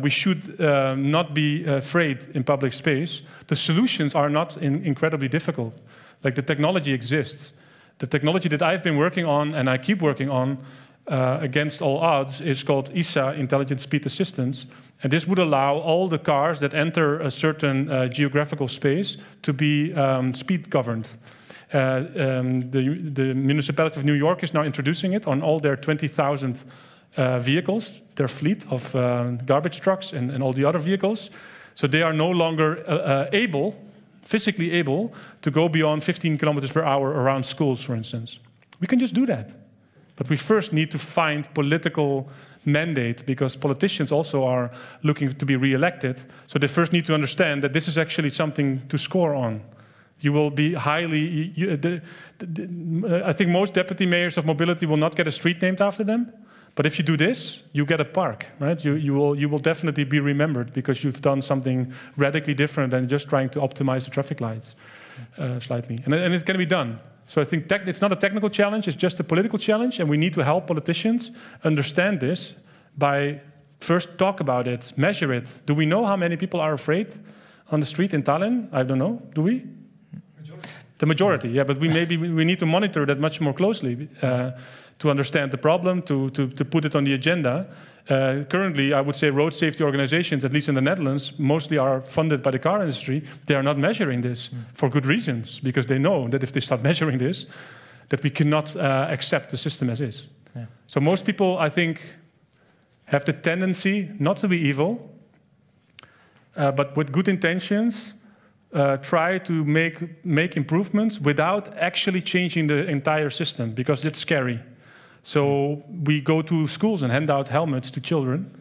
we should not be afraid in public space, the solutions are not incredibly difficult. Like, the technology exists. The technology that I've been working on, and I keep working on, against all odds, is called ISA, Intelligent Speed Assistance. And this would allow all the cars that enter a certain geographical space to be speed governed. The municipality of New York is now introducing it on all their 20,000 vehicles, their fleet of garbage trucks and all the other vehicles. So they are no longer physically able to go beyond 15 kilometers per hour around schools, for instance. We can just do that. But we first need to find political mandate, because politicians also are looking to be re-elected. So they first need to understand that this is actually something to score on. You will be highly... I think most deputy mayors of mobility will not get a street named after them. But if you do this, you get a park, right? You will definitely be remembered because you've done something radically different than just trying to optimize the traffic lights slightly. And it can be done. So I think it's not a technical challenge, it's just a political challenge, and we need to help politicians understand this by first talk about it, measure it. Do we know how many people are afraid on the street in Tallinn? I don't know. Do we? The majority, yeah, but we need to monitor that much more closely to understand the problem, to put it on the agenda. Currently, I would say road safety organizations, at least in the Netherlands, mostly are funded by the car industry. They are not measuring this for good reasons, because they know that if they start measuring this, that we cannot accept the system as is. Yeah. So most people, I think, have the tendency not to be evil, but with good intentions, try to make improvements without actually changing the entire system, because it's scary. So we go to schools and hand out helmets to children,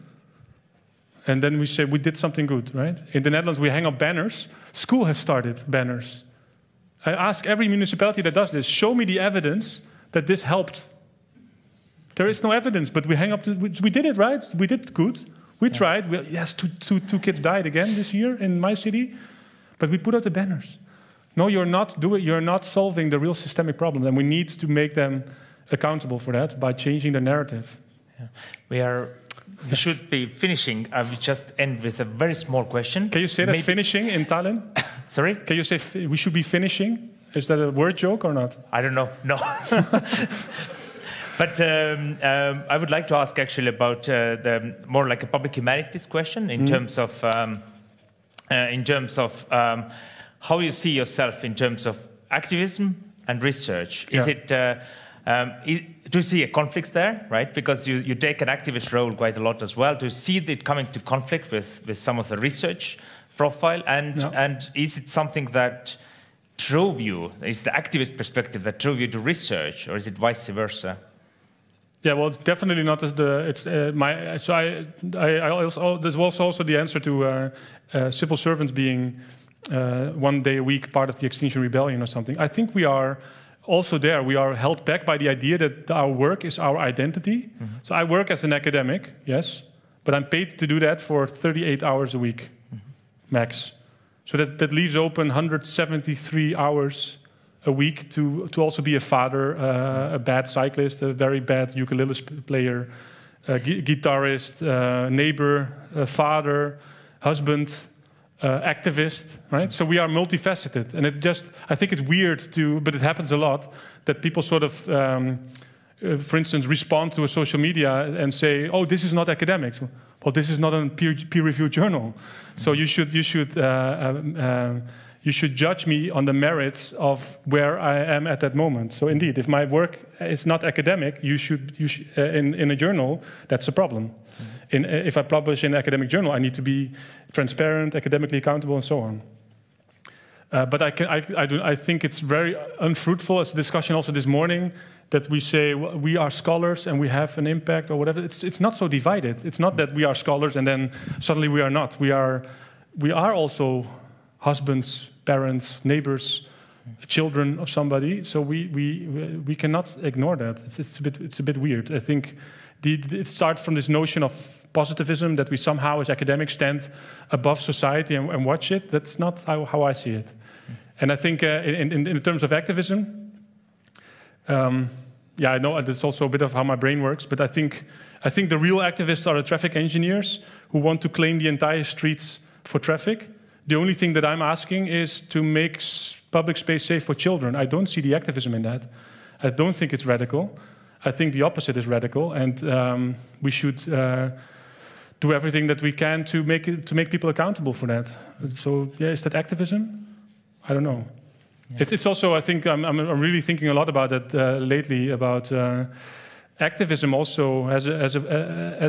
and then we say we did something good, right? In the Netherlands, we hang up banners. School has started banners. I ask every municipality that does this, show me the evidence that this helped. There is no evidence, but we hang up. We did it, right? We did good. We tried. Yes, two kids died again this year in my city. But we put out the banners. No, you're not solving the real systemic problem, and we need to make them accountable for that by changing the narrative. Yeah. We should be finishing. I will just end with a very small question. Can you say that finishing in Tallinn? Sorry? Can you say we should be finishing? Is that a word joke or not? I don't know. No. But I would like to ask actually about the more like a public humanities question in terms of how you see yourself in terms of activism and research. Is it do you see a conflict there, right? Because you take an activist role quite a lot as well. Do you see it coming to conflict with some of the research profile? And is it something that drove you? Is the activist perspective that drove you to research, or is it vice versa? Yeah, well, definitely not as the. It's my. So I also. There's also the answer to civil servants being 1 day a week part of the Extinction Rebellion or something. I think we are also there. We are held back by the idea that our work is our identity. Mm-hmm. So I work as an academic, yes, but I'm paid to do that for 38 hours a week, max. So that leaves open 173 hours a week to also be a father, a bad cyclist, a very bad ukulele player, guitarist, neighbor, father, husband, activist, right? So we are multifaceted, and I think it's weird but it happens a lot, that people sort of, for instance, respond to a social media and say, oh, this is not academic. So, well, this is not a peer-reviewed journal. So you should judge me on the merits of where I am at that moment. So indeed, if my work is not academic, you should in a journal, that's a problem. If I publish in an academic journal, I need to be transparent, academically accountable, and so on. But I think it's very unfruitful, as a discussion also this morning, that we say we are scholars and we have an impact or whatever. It's not so divided. It's not that we are scholars and then suddenly we are not. We are also husbands, parents, neighbors, children of somebody. So we cannot ignore that. It's a bit weird. I think it starts from this notion of positivism, that we somehow as academics stand above society and watch it. That's not how I see it. And I think in terms of activism, I know that's also a bit of how my brain works, but I think the real activists are the traffic engineers who want to claim the entire streets for traffic. The only thing that I'm asking is to make public space safe for children. I don't see the activism in that. I don't think it's radical. I think the opposite is radical, and we should do everything that we can to make people accountable for that. So, yeah, is that activism? I don't know. Yeah. It's also, I think, I'm really thinking a lot about it lately, about activism also as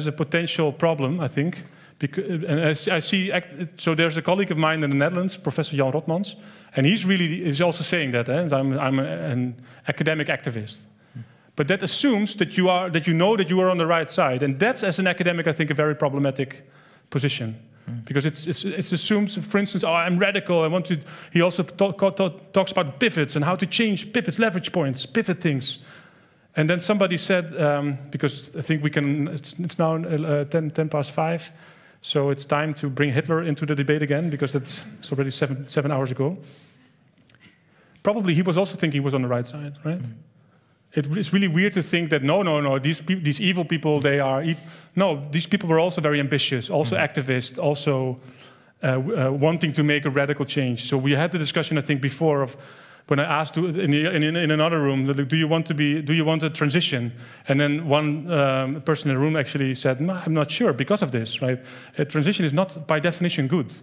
a potential problem, I think. And I see, so there's a colleague of mine in the Netherlands, Professor Jan Rotmans, and he's also saying that, I'm an academic activist. But that assumes that you know that you are on the right side. And that's, as an academic, I think, a very problematic position. Because it assumes, for instance, oh, I'm radical, I want to... He also talks about pivots and how to change pivots, leverage points, pivot things. And then somebody said, because I think we can... It's now 10 past 5, so it's time to bring Hitler into the debate again, because it's already 7 hours ago. Probably he was also thinking he was on the right side, right? It's really weird to think that, no, these evil people, they are... No, these people were also very ambitious, also activists, also wanting to make a radical change. So we had the discussion, I think, before of when I asked in another room, do you want a transition? And then one person in the room actually said, no, I'm not sure because of this, right? A transition is not by definition good.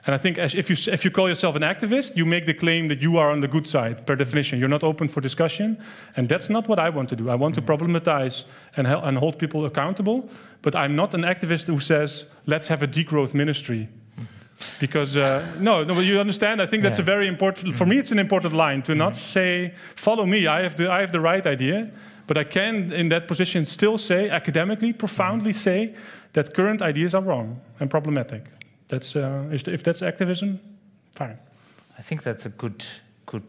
And I think if you call yourself an activist, you make the claim that you are on the good side, per definition. You're not open for discussion. And that's not what I want to do. I want to problematize and hold people accountable. But I'm not an activist who says, let's have a degrowth ministry. Because, no, but you understand, I think that's a very important, for me it's an important line, to not say, follow me, I have the right idea. But I can, in that position, still say, academically, profoundly say, that current ideas are wrong and problematic. If that's activism, fine. I think that's a good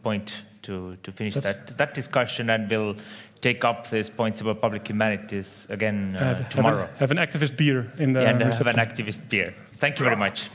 point to finish that discussion, and we'll take up these points about public humanities again tomorrow. Have an activist beer in the and have an activist beer. Thank you very much.